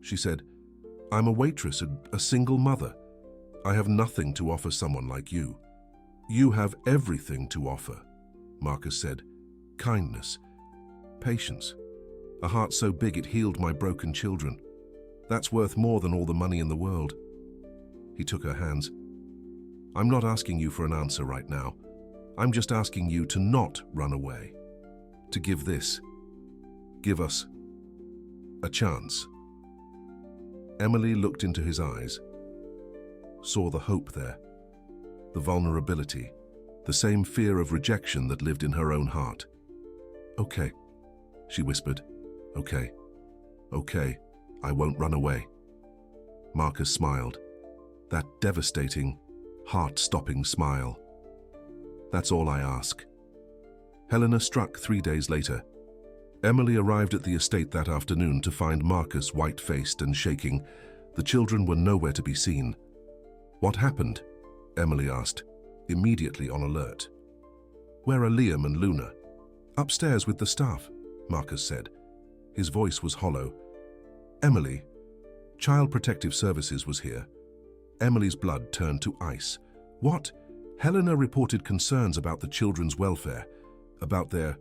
she said, I'm a waitress, a single mother. I have nothing to offer someone like you. You have everything to offer, Marcus said. Kindness, patience, a heart so big it healed my broken children. That's worth more than all the money in the world. He took her hands. I'm not asking you for an answer right now. I'm just asking you to not run away. To give us a chance. Emily looked into his eyes, saw the hope there, the vulnerability, the same fear of rejection that lived in her own heart. Okay, she whispered. Okay, I won't run away. Marcus smiled, that devastating, heart-stopping smile. That's all I ask. Helena struck 3 days later. Emily arrived at the estate that afternoon to find Marcus white-faced and shaking. The children were nowhere to be seen. What happened? Emily asked, immediately on alert. Where are Liam and Luna? Upstairs with the staff, Marcus said. His voice was hollow. Emily, Child Protective Services was here. Emily's blood turned to ice. What? Helena reported concerns about the children's welfare, about their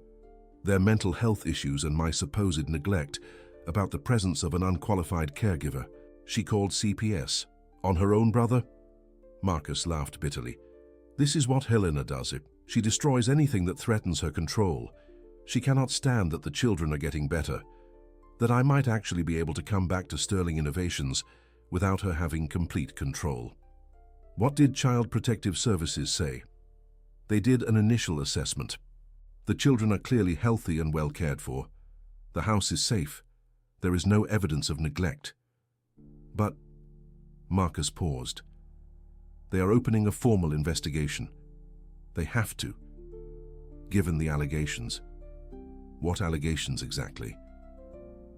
mental health issues and my supposed neglect, about the presence of an unqualified caregiver. She called CPS. On her own brother? Marcus laughed bitterly. This is what Helena does. She destroys anything that threatens her control. She cannot stand that the children are getting better, that I might actually be able to come back to Sterling Innovations without her having complete control. What did Child Protective Services say? They did an initial assessment. The children are clearly healthy and well cared for. The house is safe. There is no evidence of neglect. But Marcus paused. They are opening a formal investigation. They have to, given the allegations. What allegations exactly?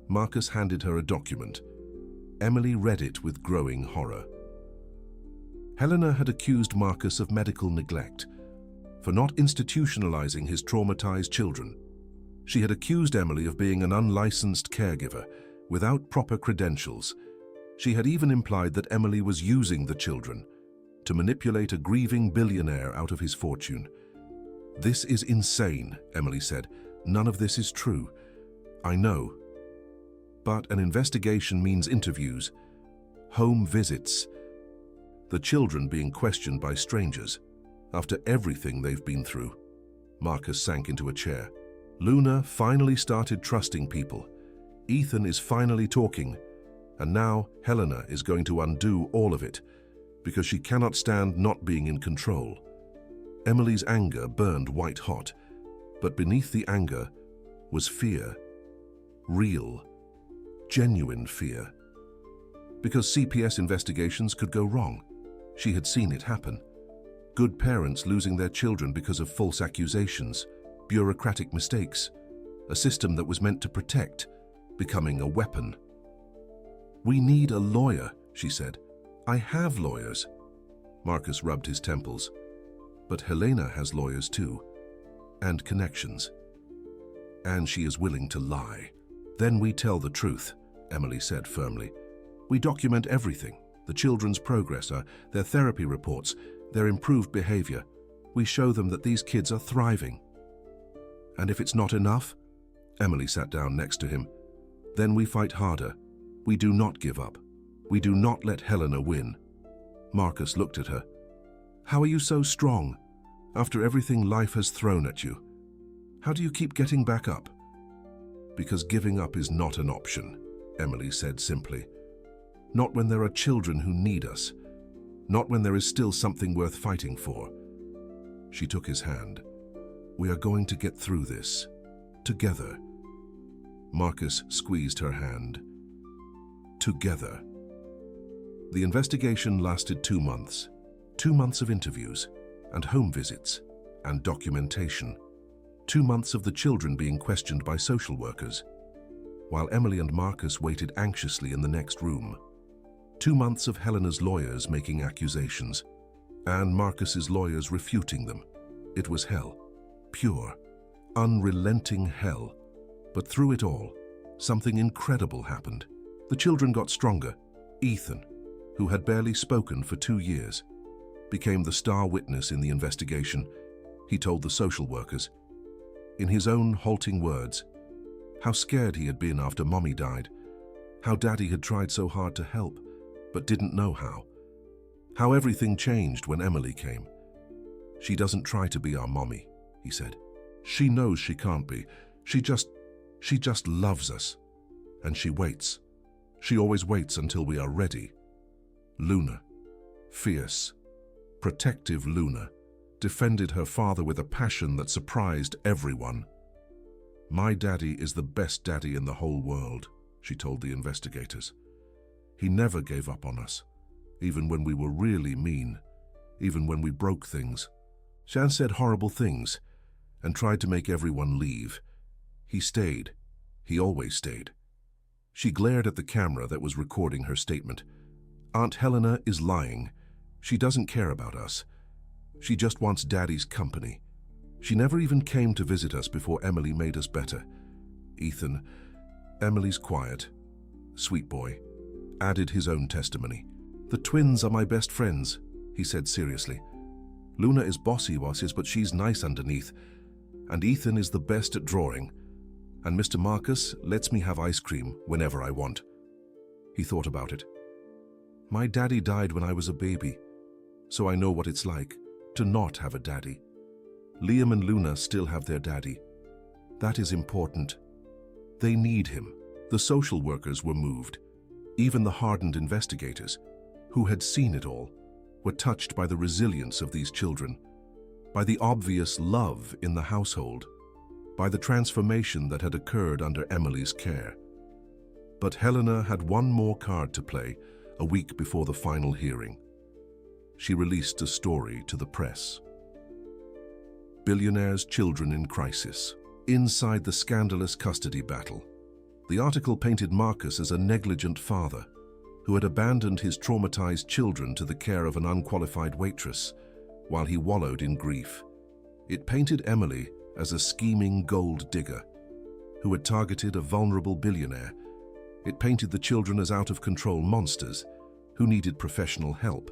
Marcus handed her a document. Emily read it with growing horror. Helena had accused Marcus of medical neglect, for not institutionalizing his traumatized children. She had accused Emily of being an unlicensed caregiver, without proper credentials. She had even implied that Emily was using the children to manipulate a grieving billionaire out of his fortune. This is insane, Emily said. None of this is true. I know. But an investigation means interviews, home visits, the children being questioned by strangers after everything they've been through. Marcus sank into a chair. Luna finally started trusting people. Ethan is finally talking. And now Helena is going to undo all of it because she cannot stand not being in control. Emily's anger burned white hot, but beneath the anger was fear. Real, genuine fear. Because CPS investigations could go wrong. She had seen it happen. Good parents losing their children because of false accusations, bureaucratic mistakes, a system that was meant to protect, becoming a weapon. "We need a lawyer," she said. "I have lawyers." Marcus rubbed his temples. "But Helena has lawyers too, and connections. And she is willing to lie." "Then we tell the truth," Emily said firmly. "We document everything, the children's progress, their therapy reports, their improved behavior. We show them that these kids are thriving." "And if it's not enough?" Emily sat down next to him. "Then we fight harder. We do not give up. We do not let Helena win." Marcus looked at her. "How are you so strong, after everything life has thrown at you? How do you keep getting back up?" "Because giving up is not an option," Emily said simply. "Not when there are children who need us. Not when there is still something worth fighting for." She took his hand. "We are going to get through this. Together." Marcus squeezed her hand. Together. The investigation lasted 2 months. 2 months of interviews, and home visits, and documentation. 2 months of the children being questioned by social workers, while Emily and Marcus waited anxiously in the next room. 2 months of Helena's lawyers making accusations, and Marcus's lawyers refuting them. It was hell. Pure, unrelenting hell. But through it all, something incredible happened. The children got stronger. Ethan, who had barely spoken for 2 years, became the star witness in the investigation. He told the social workers, in his own halting words, how scared he had been after Mommy died, how Daddy had tried so hard to help, but didn't know how everything changed when Emily came. "She doesn't try to be our mommy," he said. "She knows she can't be. She just loves us. And she waits. She always waits until we are ready." Luna, fierce, protective Luna, defended her father with a passion that surprised everyone. "My daddy is the best daddy in the whole world," she told the investigators. "He never gave up on us, even when we were really mean, even when we broke things. Shan said horrible things and tried to make everyone leave. He stayed. He always stayed." She glared at the camera that was recording her statement. "Aunt Helena is lying. She doesn't care about us. She just wants Daddy's company. She never even came to visit us before Emily made us better." Ethan, Emily's quiet, sweet boy, added his own testimony. "The twins are my best friends," he said seriously. "Luna is bossy, but she's nice underneath. And Ethan is the best at drawing. And Mr. Marcus lets me have ice cream whenever I want." He thought about it. "My daddy died when I was a baby, so I know what it's like to not have a daddy. Liam and Luna still have their daddy. That is important. They need him." The social workers were moved. Even the hardened investigators, who had seen it all, were touched by the resilience of these children, by the obvious love in the household, by the transformation that had occurred under Emily's care. But Helena had one more card to play a week before the final hearing. She released a story to the press. Billionaire's children in crisis. Inside the scandalous custody battle. The article painted Marcus as a negligent father who had abandoned his traumatized children to the care of an unqualified waitress while he wallowed in grief. It painted Emily as a scheming gold digger who had targeted a vulnerable billionaire. It painted the children as out-of-control monsters who needed professional help,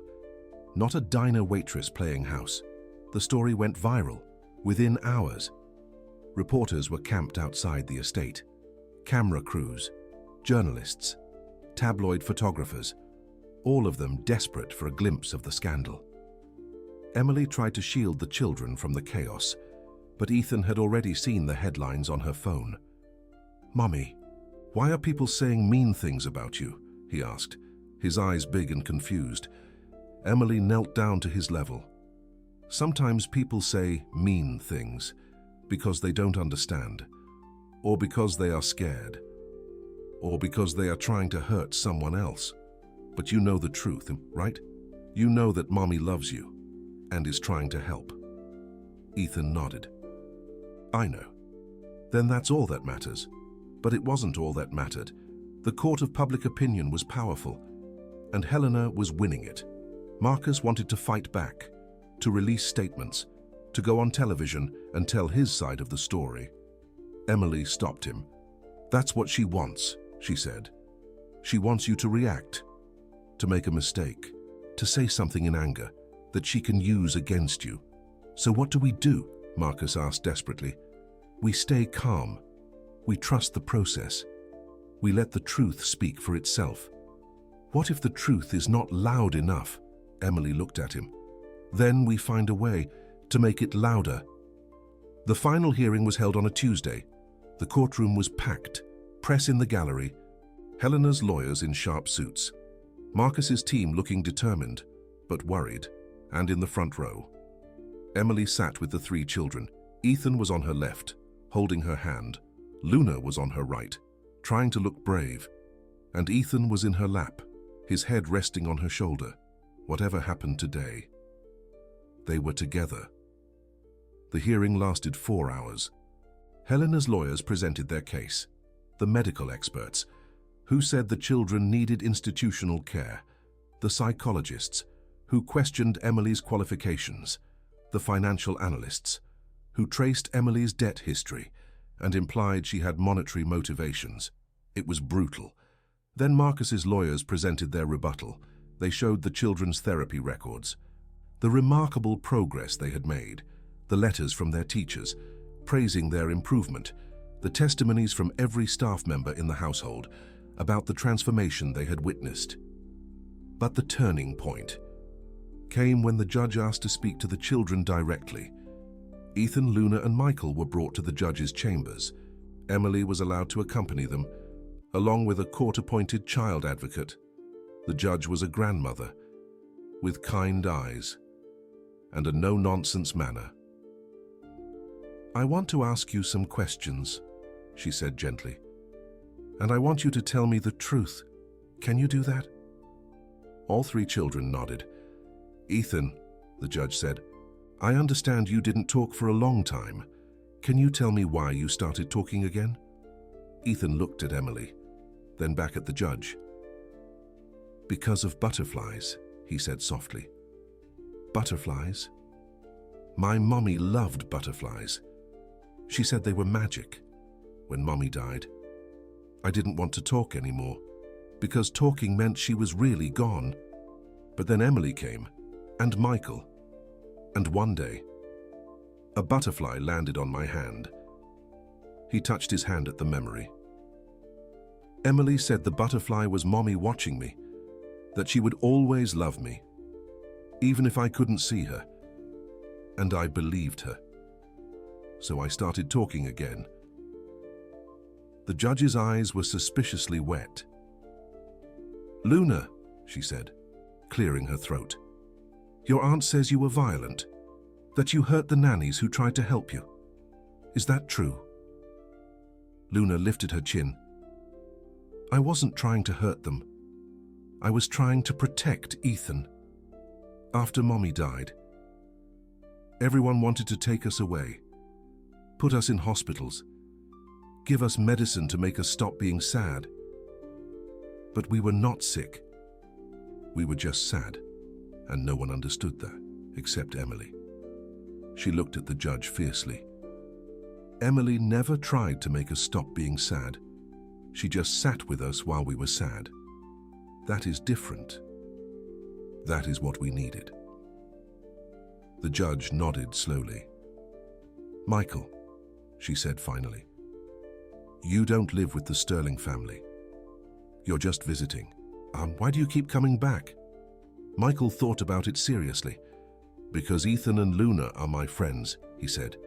not a diner waitress playing house. The story went viral within hours. Reporters were camped outside the estate. Camera crews, journalists, tabloid photographers, all of them desperate for a glimpse of the scandal. Emily tried to shield the children from the chaos, but Ethan had already seen the headlines on her phone. "Mommy, why are people saying mean things about you?" he asked, his eyes big and confused. Emily knelt down to his level. "Sometimes people say mean things because they don't understand, or because they are scared, or because they are trying to hurt someone else." But you know the truth, right? You know that Mommy loves you and is trying to help. Ethan nodded. I know. Then that's all that matters. But it wasn't all that mattered. The court of public opinion was powerful, and Helena was winning it. Marcus wanted to fight back, to release statements, to go on television and tell his side of the story. Emily stopped him. That's what she wants, she said. She wants you to react, to make a mistake, to say something in anger that she can use against you. So what do? Marcus asked desperately. We stay calm. We trust the process. We let the truth speak for itself. What if the truth is not loud enough? Emily looked at him. Then we find a way to make it louder. The final hearing was held on a Tuesday. The courtroom was packed, press in the gallery, Helena's lawyers in sharp suits, Marcus's team looking determined, but worried, and in the front row. Emily sat with the 3 children. Ethan was on her left, holding her hand. Luna was on her right, trying to look brave, and Ethan was in her lap, his head resting on her shoulder. Whatever happened today, they were together. The hearing lasted 4 hours. Helena's lawyers presented their case. The medical experts, who said the children needed institutional care. The psychologists, who questioned Emily's qualifications. The financial analysts, who traced Emily's debt history and implied she had monetary motivations. It was brutal. Then Marcus's lawyers presented their rebuttal. They showed the children's therapy records, the remarkable progress they had made, the letters from their teachers, praising their improvement, the testimonies from every staff member in the household about the transformation they had witnessed. But the turning point came when the judge asked to speak to the children directly. Ethan, Luna, and Michael were brought to the judge's chambers. Emily was allowed to accompany them, along with a court-appointed child advocate. The judge was a grandmother, with kind eyes and a no-nonsense manner. I want to ask you some questions, she said gently. And I want you to tell me the truth. Can you do that? All 3 children nodded. Ethan, the judge said, I understand you didn't talk for a long time. Can you tell me why you started talking again? Ethan looked at Emily, then back at the judge. Because of butterflies, he said softly. Butterflies? My mommy loved butterflies. She said they were magic. When Mommy died, I didn't want to talk anymore, because talking meant she was really gone. But then Emily came, and Michael. And one day, a butterfly landed on my hand. He touched his hand at the memory. Emily said the butterfly was Mommy watching me, that she would always love me, even if I couldn't see her. And I believed her. So I started talking again. The judge's eyes were suspiciously wet. Luna, she said, clearing her throat. Your aunt says you were violent, that you hurt the nannies who tried to help you. Is that true? Luna lifted her chin. I wasn't trying to hurt them. I was trying to protect Ethan. After Mommy died, everyone wanted to take us away, put us in hospitals, give us medicine to make us stop being sad. But we were not sick. We were just sad, and no one understood that, except Emily. She looked at the judge fiercely. Emily never tried to make us stop being sad. She just sat with us while we were sad. That is different. That is what we needed. The judge nodded slowly. Michael, she said finally, you don't live with the Sterling family. You're just visiting. Why do you keep coming back? Michael thought about it seriously. Because Ethan and Luna are my friends, he said.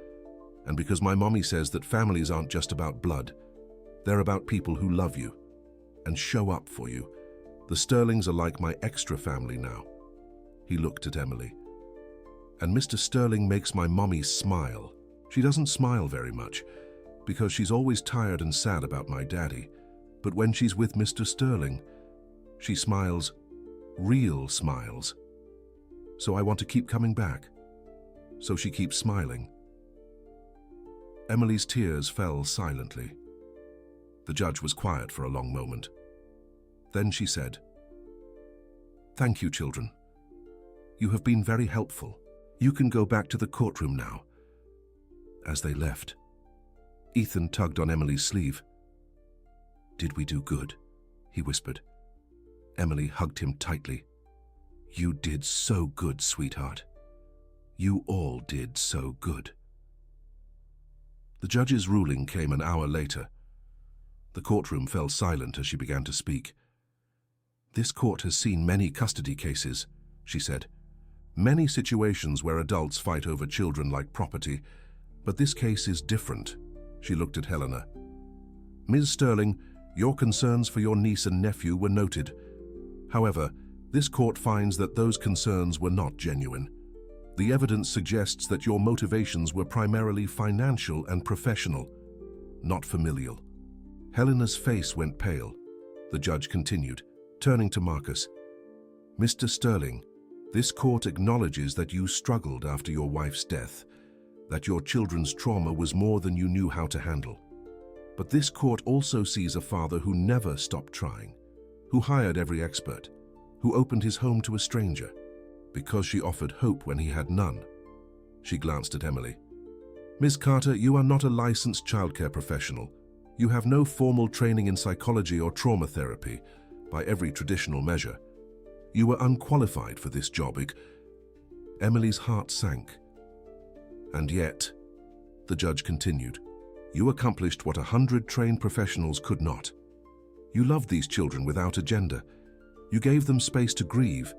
And because my mommy says that families aren't just about blood. They're about people who love you and show up for you. The Sterlings are like my extra family now. He looked at Emily. And Mr. Sterling makes my mommy smile. She doesn't smile very much, because she's always tired and sad about my daddy. But when she's with Mr. Sterling, she smiles real smiles. So I want to keep coming back. So she keeps smiling. Emily's tears fell silently. The judge was quiet for a long moment. Then she said, "Thank you, children. You have been very helpful. You can go back to the courtroom now." As they left, Ethan tugged on Emily's sleeve. "Did we do good?" he whispered. Emily hugged him tightly. "You did so good, sweetheart. You all did so good." The judge's ruling came an hour later. The courtroom fell silent as she began to speak. "This court has seen many custody cases," she said. "Many situations where adults fight over children like property, but this case is different." She looked at Helena. "Ms. Sterling, your concerns for your niece and nephew were noted. However, this court finds that those concerns were not genuine. The evidence suggests that your motivations were primarily financial and professional, not familial." Helena's face went pale. The judge continued, turning to Marcus. "Mr. Sterling, this court acknowledges that you struggled after your wife's death, that your children's trauma was more than you knew how to handle. But this court also sees a father who never stopped trying, who hired every expert, who opened his home to a stranger, because she offered hope when he had none." She glanced at Emily. "Ms. Carter, you are not a licensed childcare professional. You have no formal training in psychology or trauma therapy, by every traditional measure. You were unqualified for this job." Emily's heart sank. "And yet," the judge continued, "you accomplished what 100 trained professionals could not. You loved these children without agenda. You gave them space to grieve,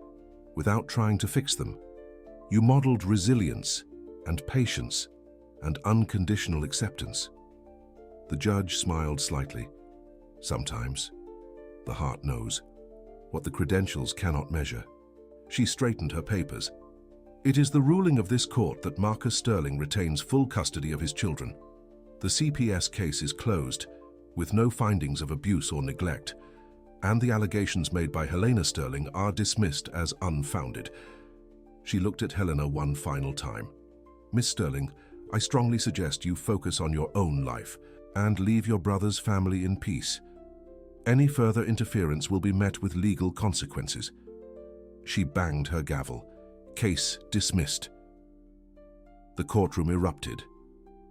without trying to fix them. You modeled resilience and patience and unconditional acceptance." The judge smiled slightly. "Sometimes, the heart knows what the credentials cannot measure." She straightened her papers. "It is the ruling of this court that Marcus Sterling retains full custody of his children. The CPS case is closed, with no findings of abuse or neglect, and the allegations made by Helena Sterling are dismissed as unfounded." She looked at Helena one final time. "Miss Sterling, I strongly suggest you focus on your own life and leave your brother's family in peace. Any further interference will be met with legal consequences." She banged her gavel. "Case dismissed." The courtroom erupted.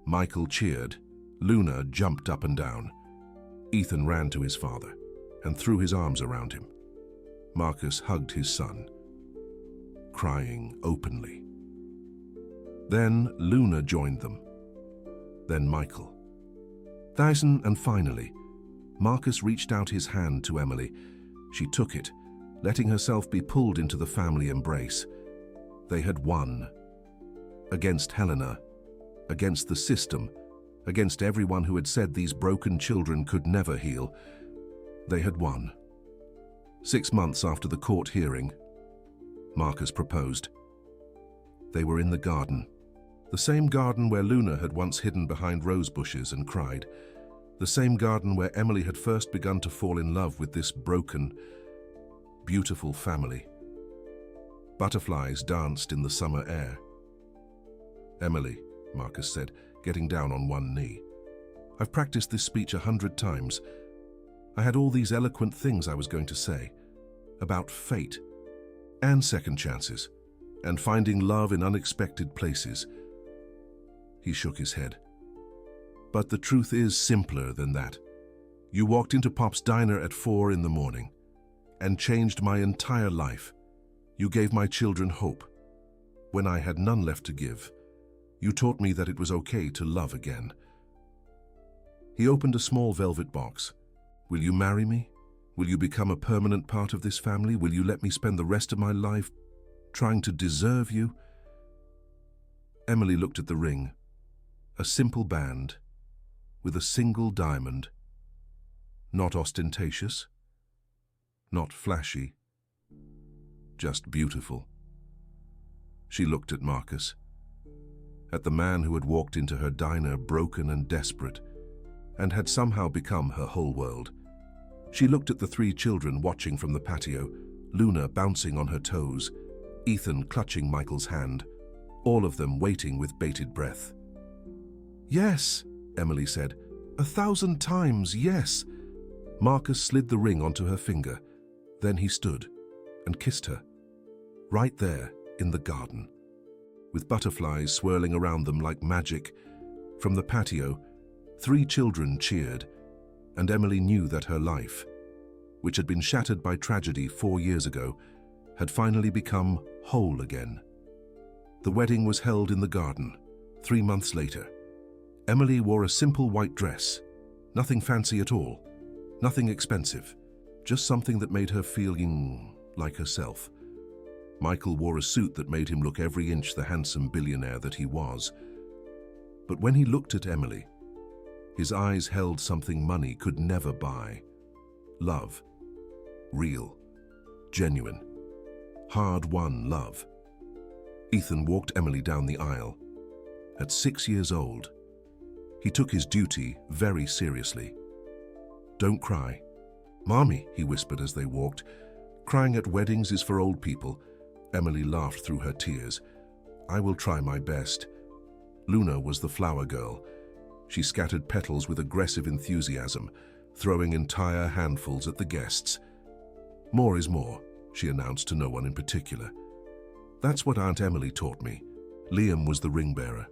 Michael cheered. Luna jumped up and down. Ethan ran to his father and threw his arms around him. Marcus hugged his son, crying openly. Then Luna joined them. Then Michael. Dyson, and finally, Marcus reached out his hand to Emily. She took it, letting herself be pulled into the family embrace. They had won. Against Helena, against the system, against everyone who had said these broken children could never heal. They had won. 6 months after the court hearing, Marcus proposed. They were in the garden. The same garden where Luna had once hidden behind rose bushes and cried. The same garden where Emily had first begun to fall in love with this broken, beautiful family. Butterflies danced in the summer air. "Emily," Marcus said, getting down on one knee, "I've practiced this speech 100 times. I had all these eloquent things I was going to say, about fate, and second chances, and finding love in unexpected places." He shook his head. "But the truth is simpler than that. You walked into Pop's diner at 4 in the morning and changed my entire life. You gave my children hope. When I had none left to give, you taught me that it was okay to love again." He opened a small velvet box. "Will you marry me? Will you become a permanent part of this family? Will you let me spend the rest of my life trying to deserve you?" Emily looked at the ring. A simple band with a single diamond. Not ostentatious, not flashy, just beautiful. She looked at Marcus, at the man who had walked into her diner broken and desperate, and had somehow become her whole world. She looked at the 3 children watching from the patio, Luna bouncing on her toes, Ethan clutching Michael's hand, all of them waiting with bated breath. "Yes," Emily said. 1,000 times, yes." Marcus slid the ring onto her finger. Then he stood and kissed her, right there in the garden, with butterflies swirling around them like magic. From the patio, 3 children cheered, and Emily knew that her life, which had been shattered by tragedy 4 years ago, had finally become whole again. The wedding was held in the garden, 3 months later. Emily wore a simple white dress, nothing fancy at all, nothing expensive, just something that made her feel like herself. Michael wore a suit that made him look every inch the handsome billionaire that he was. But when he looked at Emily, his eyes held something money could never buy. Love. Real. Genuine. Hard-won love. Ethan walked Emily down the aisle. At 6 years old, he took his duty very seriously. "Don't cry. Mommy," he whispered as they walked. "Crying at weddings is for old people." Emily laughed through her tears. "I will try my best." Luna was the flower girl. She scattered petals with aggressive enthusiasm, throwing entire handfuls at the guests. "More is more," she announced to no one in particular. "That's what Aunt Emily taught me." Liam was the ring bearer.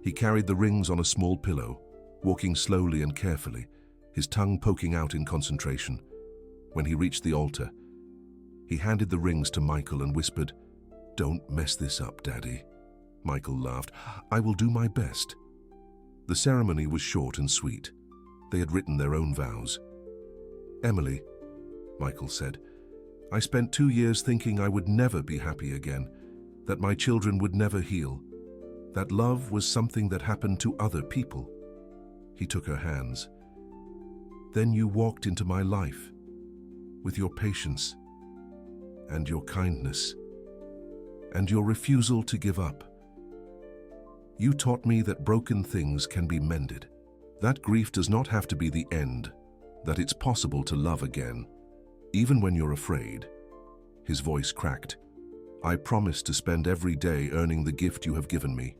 He carried the rings on a small pillow, walking slowly and carefully, his tongue poking out in concentration. When he reached the altar, he handed the rings to Michael and whispered, "Don't mess this up, Daddy." Michael laughed. "I will do my best." The ceremony was short and sweet. They had written their own vows. "Emily," Michael said, "I spent 2 years thinking I would never be happy again, that my children would never heal, that love was something that happened to other people." He took her hands. "Then you walked into my life, with your patience, and your kindness, and your refusal to give up. You taught me that broken things can be mended, that grief does not have to be the end, that it's possible to love again, even when you're afraid." His voice cracked. "I promise to spend every day earning the gift you have given me.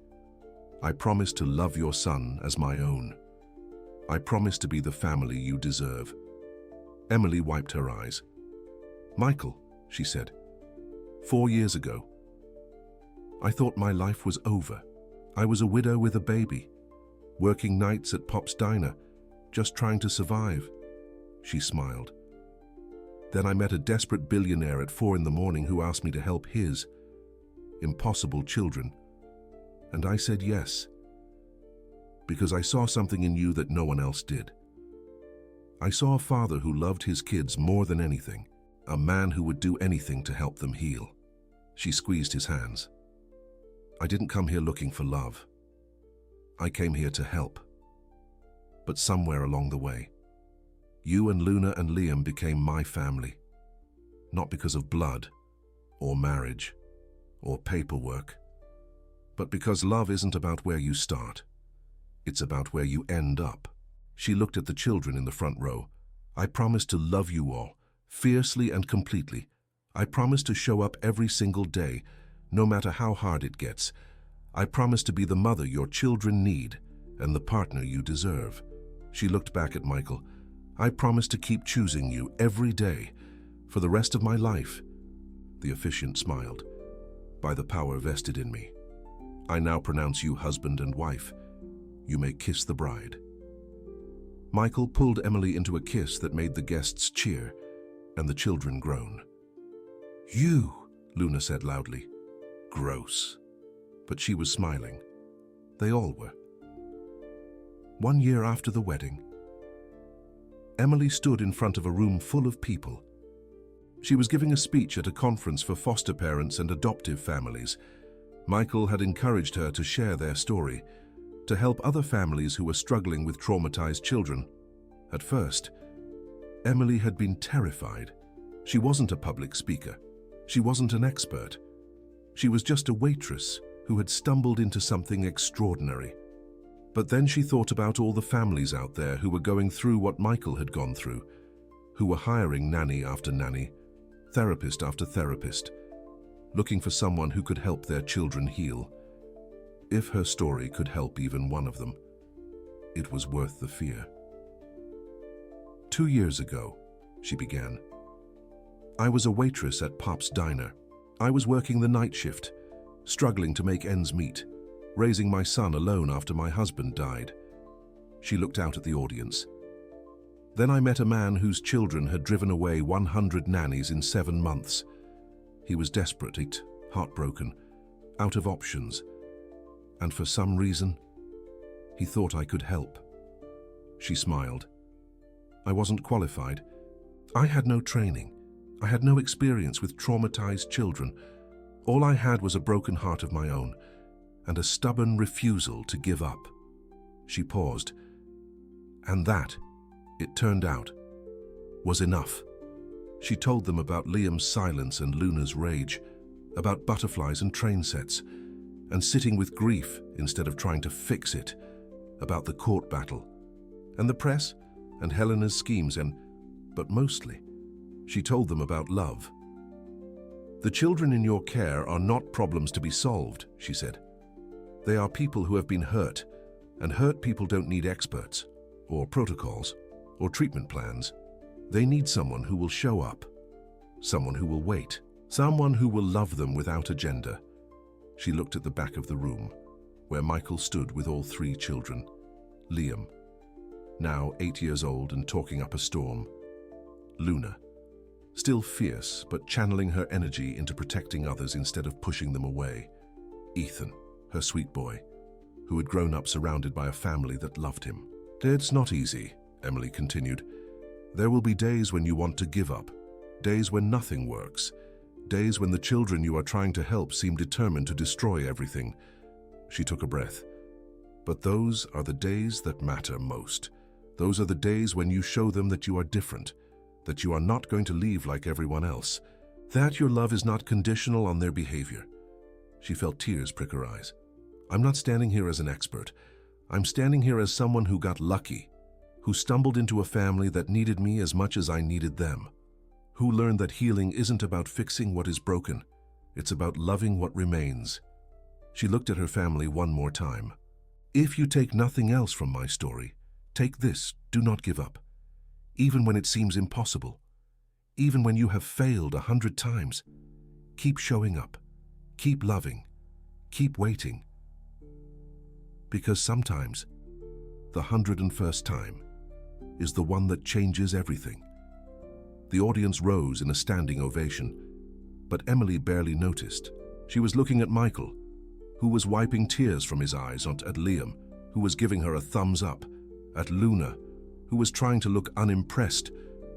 I promise to love your son as my own. I promise to be the family you deserve." Emily wiped her eyes. "Michael," she said, 4 years ago, I thought my life was over. I was a widow with a baby, working nights at Pop's diner, just trying to survive." She smiled. "Then I met a desperate billionaire at 4 in the morning who asked me to help his impossible children. And I said yes, because I saw something in you that no one else did. I saw a father who loved his kids more than anything, a man who would do anything to help them heal." She squeezed his hands. "I didn't come here looking for love. I came here to help. But somewhere along the way, you and Luna and Liam became my family, not because of blood, or marriage, or paperwork, but because love isn't about where you start. It's about where you end up." She looked at the children in the front row. "I promise to love you all, fiercely and completely. I promise to show up every single day, no matter how hard it gets. I promise to be the mother your children need and the partner you deserve." She looked back at Michael. "I promise to keep choosing you every day, for the rest of my life." The officiant smiled. "By the power vested in me, I now pronounce you husband and wife. You may kiss the bride." Michael pulled Emily into a kiss that made the guests cheer and the children groan. "You," Luna said loudly. "Gross." But she was smiling. They all were. 1 year after the wedding, Emily stood in front of a room full of people. She was giving a speech at a conference for foster parents and adoptive families. Michael had encouraged her to share their story, to help other families who were struggling with traumatized children. At first, Emily had been terrified. She wasn't a public speaker. She wasn't an expert. She was just a waitress who had stumbled into something extraordinary. But then she thought about all the families out there who were going through what Michael had gone through, who were hiring nanny after nanny, therapist after therapist, looking for someone who could help their children heal. If her story could help even one of them, it was worth the fear. 2 years ago, she began. I was a waitress at Pop's Diner. I was working the night shift, struggling to make ends meet, raising my son alone after my husband died. She looked out at the audience. Then I met a man whose children had driven away 100 nannies in 7 months. He was desperate, heartbroken, out of options. And for some reason, he thought I could help. She smiled. I wasn't qualified. I had no training. I had no experience with traumatized children. All I had was a broken heart of my own and a stubborn refusal to give up. She paused. And that, it turned out, was enough. She told them about Liam's silence and Luna's rage, about butterflies and train sets, and sitting with grief instead of trying to fix it, about the court battle, and the press, and Helena's schemes, but mostly, she told them about love. The children in your care are not problems to be solved, she said. They are people who have been hurt, and hurt people don't need experts, or protocols, or treatment plans. They need someone who will show up, someone who will wait, someone who will love them without agenda. She looked at the back of the room, where Michael stood with all 3 children. Liam, now 8 years old and talking up a storm. Luna, still fierce but channeling her energy into protecting others instead of pushing them away. Ethan, her sweet boy, who had grown up surrounded by a family that loved him. It's not easy, Emily continued. There will be days when you want to give up, days when nothing works, days when the children you are trying to help seem determined to destroy everything. She took a breath. But those are the days that matter most. Those are the days when you show them that you are different, that you are not going to leave like everyone else, that your love is not conditional on their behavior. She felt tears prick her eyes. I'm not standing here as an expert. I'm standing here as someone who got lucky, who stumbled into a family that needed me as much as I needed them, who learned that healing isn't about fixing what is broken, it's about loving what remains. She looked at her family one more time. If you take nothing else from my story, take this: do not give up. Even when it seems impossible, even when you have failed 100 times, keep showing up, keep loving, keep waiting. Because sometimes, the 101st time is the one that changes everything. The audience rose in a standing ovation, but Emily barely noticed. She was looking at Michael, who was wiping tears from his eyes, at Liam, who was giving her a thumbs up, at Luna, who was trying to look unimpressed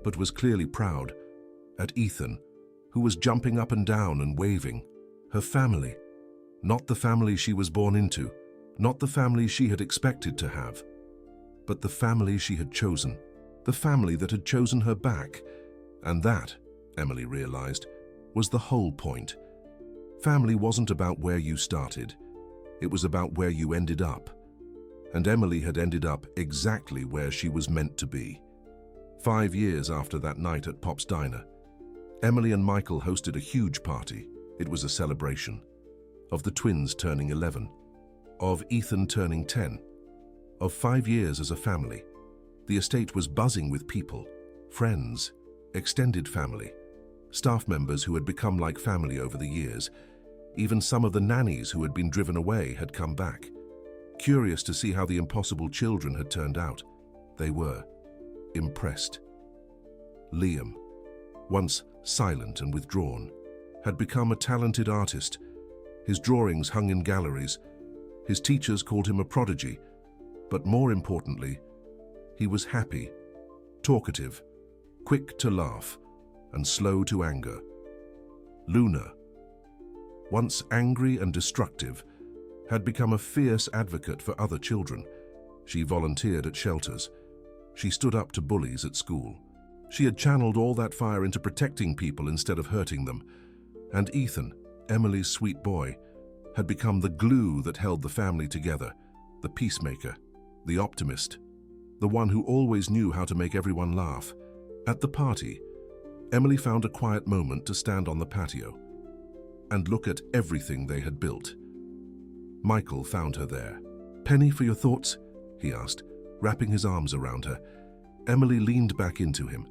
but was clearly proud, at Ethan, who was jumping up and down and waving. Her family, not the family she was born into, not the family she had expected to have, but the family she had chosen, the family that had chosen her back. And that, Emily realized, was the whole point. Family wasn't about where you started, it was about where you ended up. And Emily had ended up exactly where she was meant to be. 5 years after that night at Pop's Diner, Emily and Michael hosted a huge party. It was a celebration of the twins turning 11, of Ethan turning 10, of 5 years as a family. The estate was buzzing with people, friends, extended family, staff members who had become like family over the years. Even some of the nannies who had been driven away had come back. Curious to see how the impossible children had turned out, they were impressed. Liam, once silent and withdrawn, had become a talented artist. His drawings hung in galleries. His teachers called him a prodigy. But more importantly, he was happy, talkative, quick to laugh, and slow to anger. Luna, once angry and destructive, had become a fierce advocate for other children. She volunteered at shelters. She stood up to bullies at school. She had channeled all that fire into protecting people instead of hurting them. And Ethan, Emily's sweet boy, had become the glue that held the family together, the peacemaker, the optimist, the one who always knew how to make everyone laugh. At the party, Emily found a quiet moment to stand on the patio and look at everything they had built. Michael found her there. "Penny, for your thoughts?" he asked, wrapping his arms around her. Emily leaned back into him.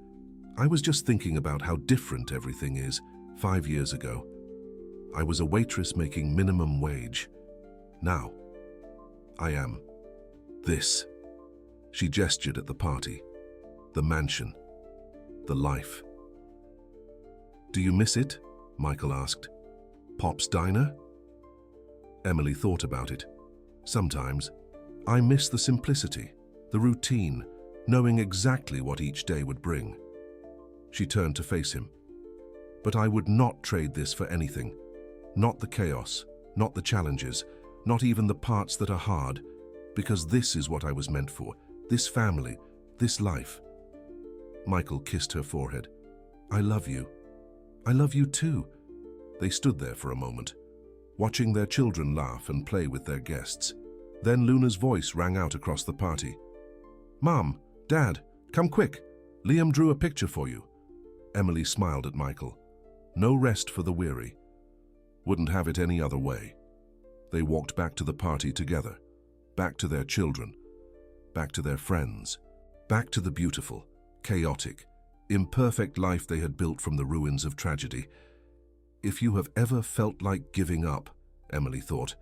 "I was just thinking about how different everything is 5 years ago. I was a waitress making minimum wage. Now, I am this." She gestured at the party, the mansion, the life. "Do you miss it?" Michael asked. "Pop's diner?" Emily thought about it. "Sometimes. I miss the simplicity, the routine, knowing exactly what each day would bring." She turned to face him. "But I would not trade this for anything. Not the chaos, not the challenges, not even the parts that are hard, because this is what I was meant for, this family, this life." Michael kissed her forehead. "I love you. I love you too." They stood there for a moment, watching their children laugh and play with their guests. Then Luna's voice rang out across the party. "Mom, Dad, come quick. Liam drew a picture for you." Emily smiled at Michael. No rest for the weary. Wouldn't have it any other way. They walked back to the party together, back to their children, back to their friends, back to the beautiful, chaotic, imperfect life they had built from the ruins of tragedy. If you have ever felt like giving up, Emily thought,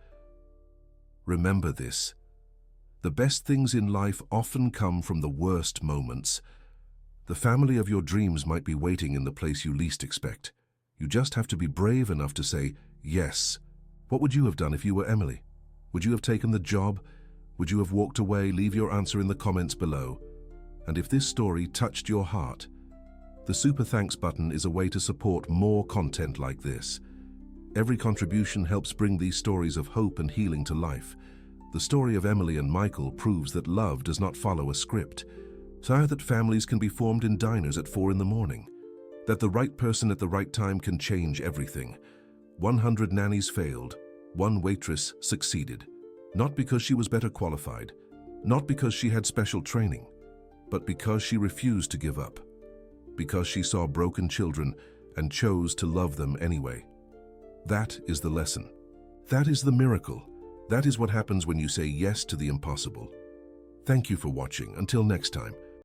remember this. The best things in life often come from the worst moments. The family of your dreams might be waiting in the place you least expect. You just have to be brave enough to say yes. What would you have done if you were Emily? Would you have taken the job? Would you have walked away? Leave your answer in the comments below. And if this story touched your heart, the Super Thanks button is a way to support more content like this. Every contribution helps bring these stories of hope and healing to life. The story of Emily and Michael proves that love does not follow a script, so that families can be formed in diners at 4 in the morning, that the right person at the right time can change everything. 100 nannies failed, 1 waitress succeeded, not because she was better qualified, not because she had special training, but because she refused to give up, because she saw broken children and chose to love them anyway. That is the lesson. That is the miracle. That is what happens when you say yes to the impossible. Thank you for watching. Until next time.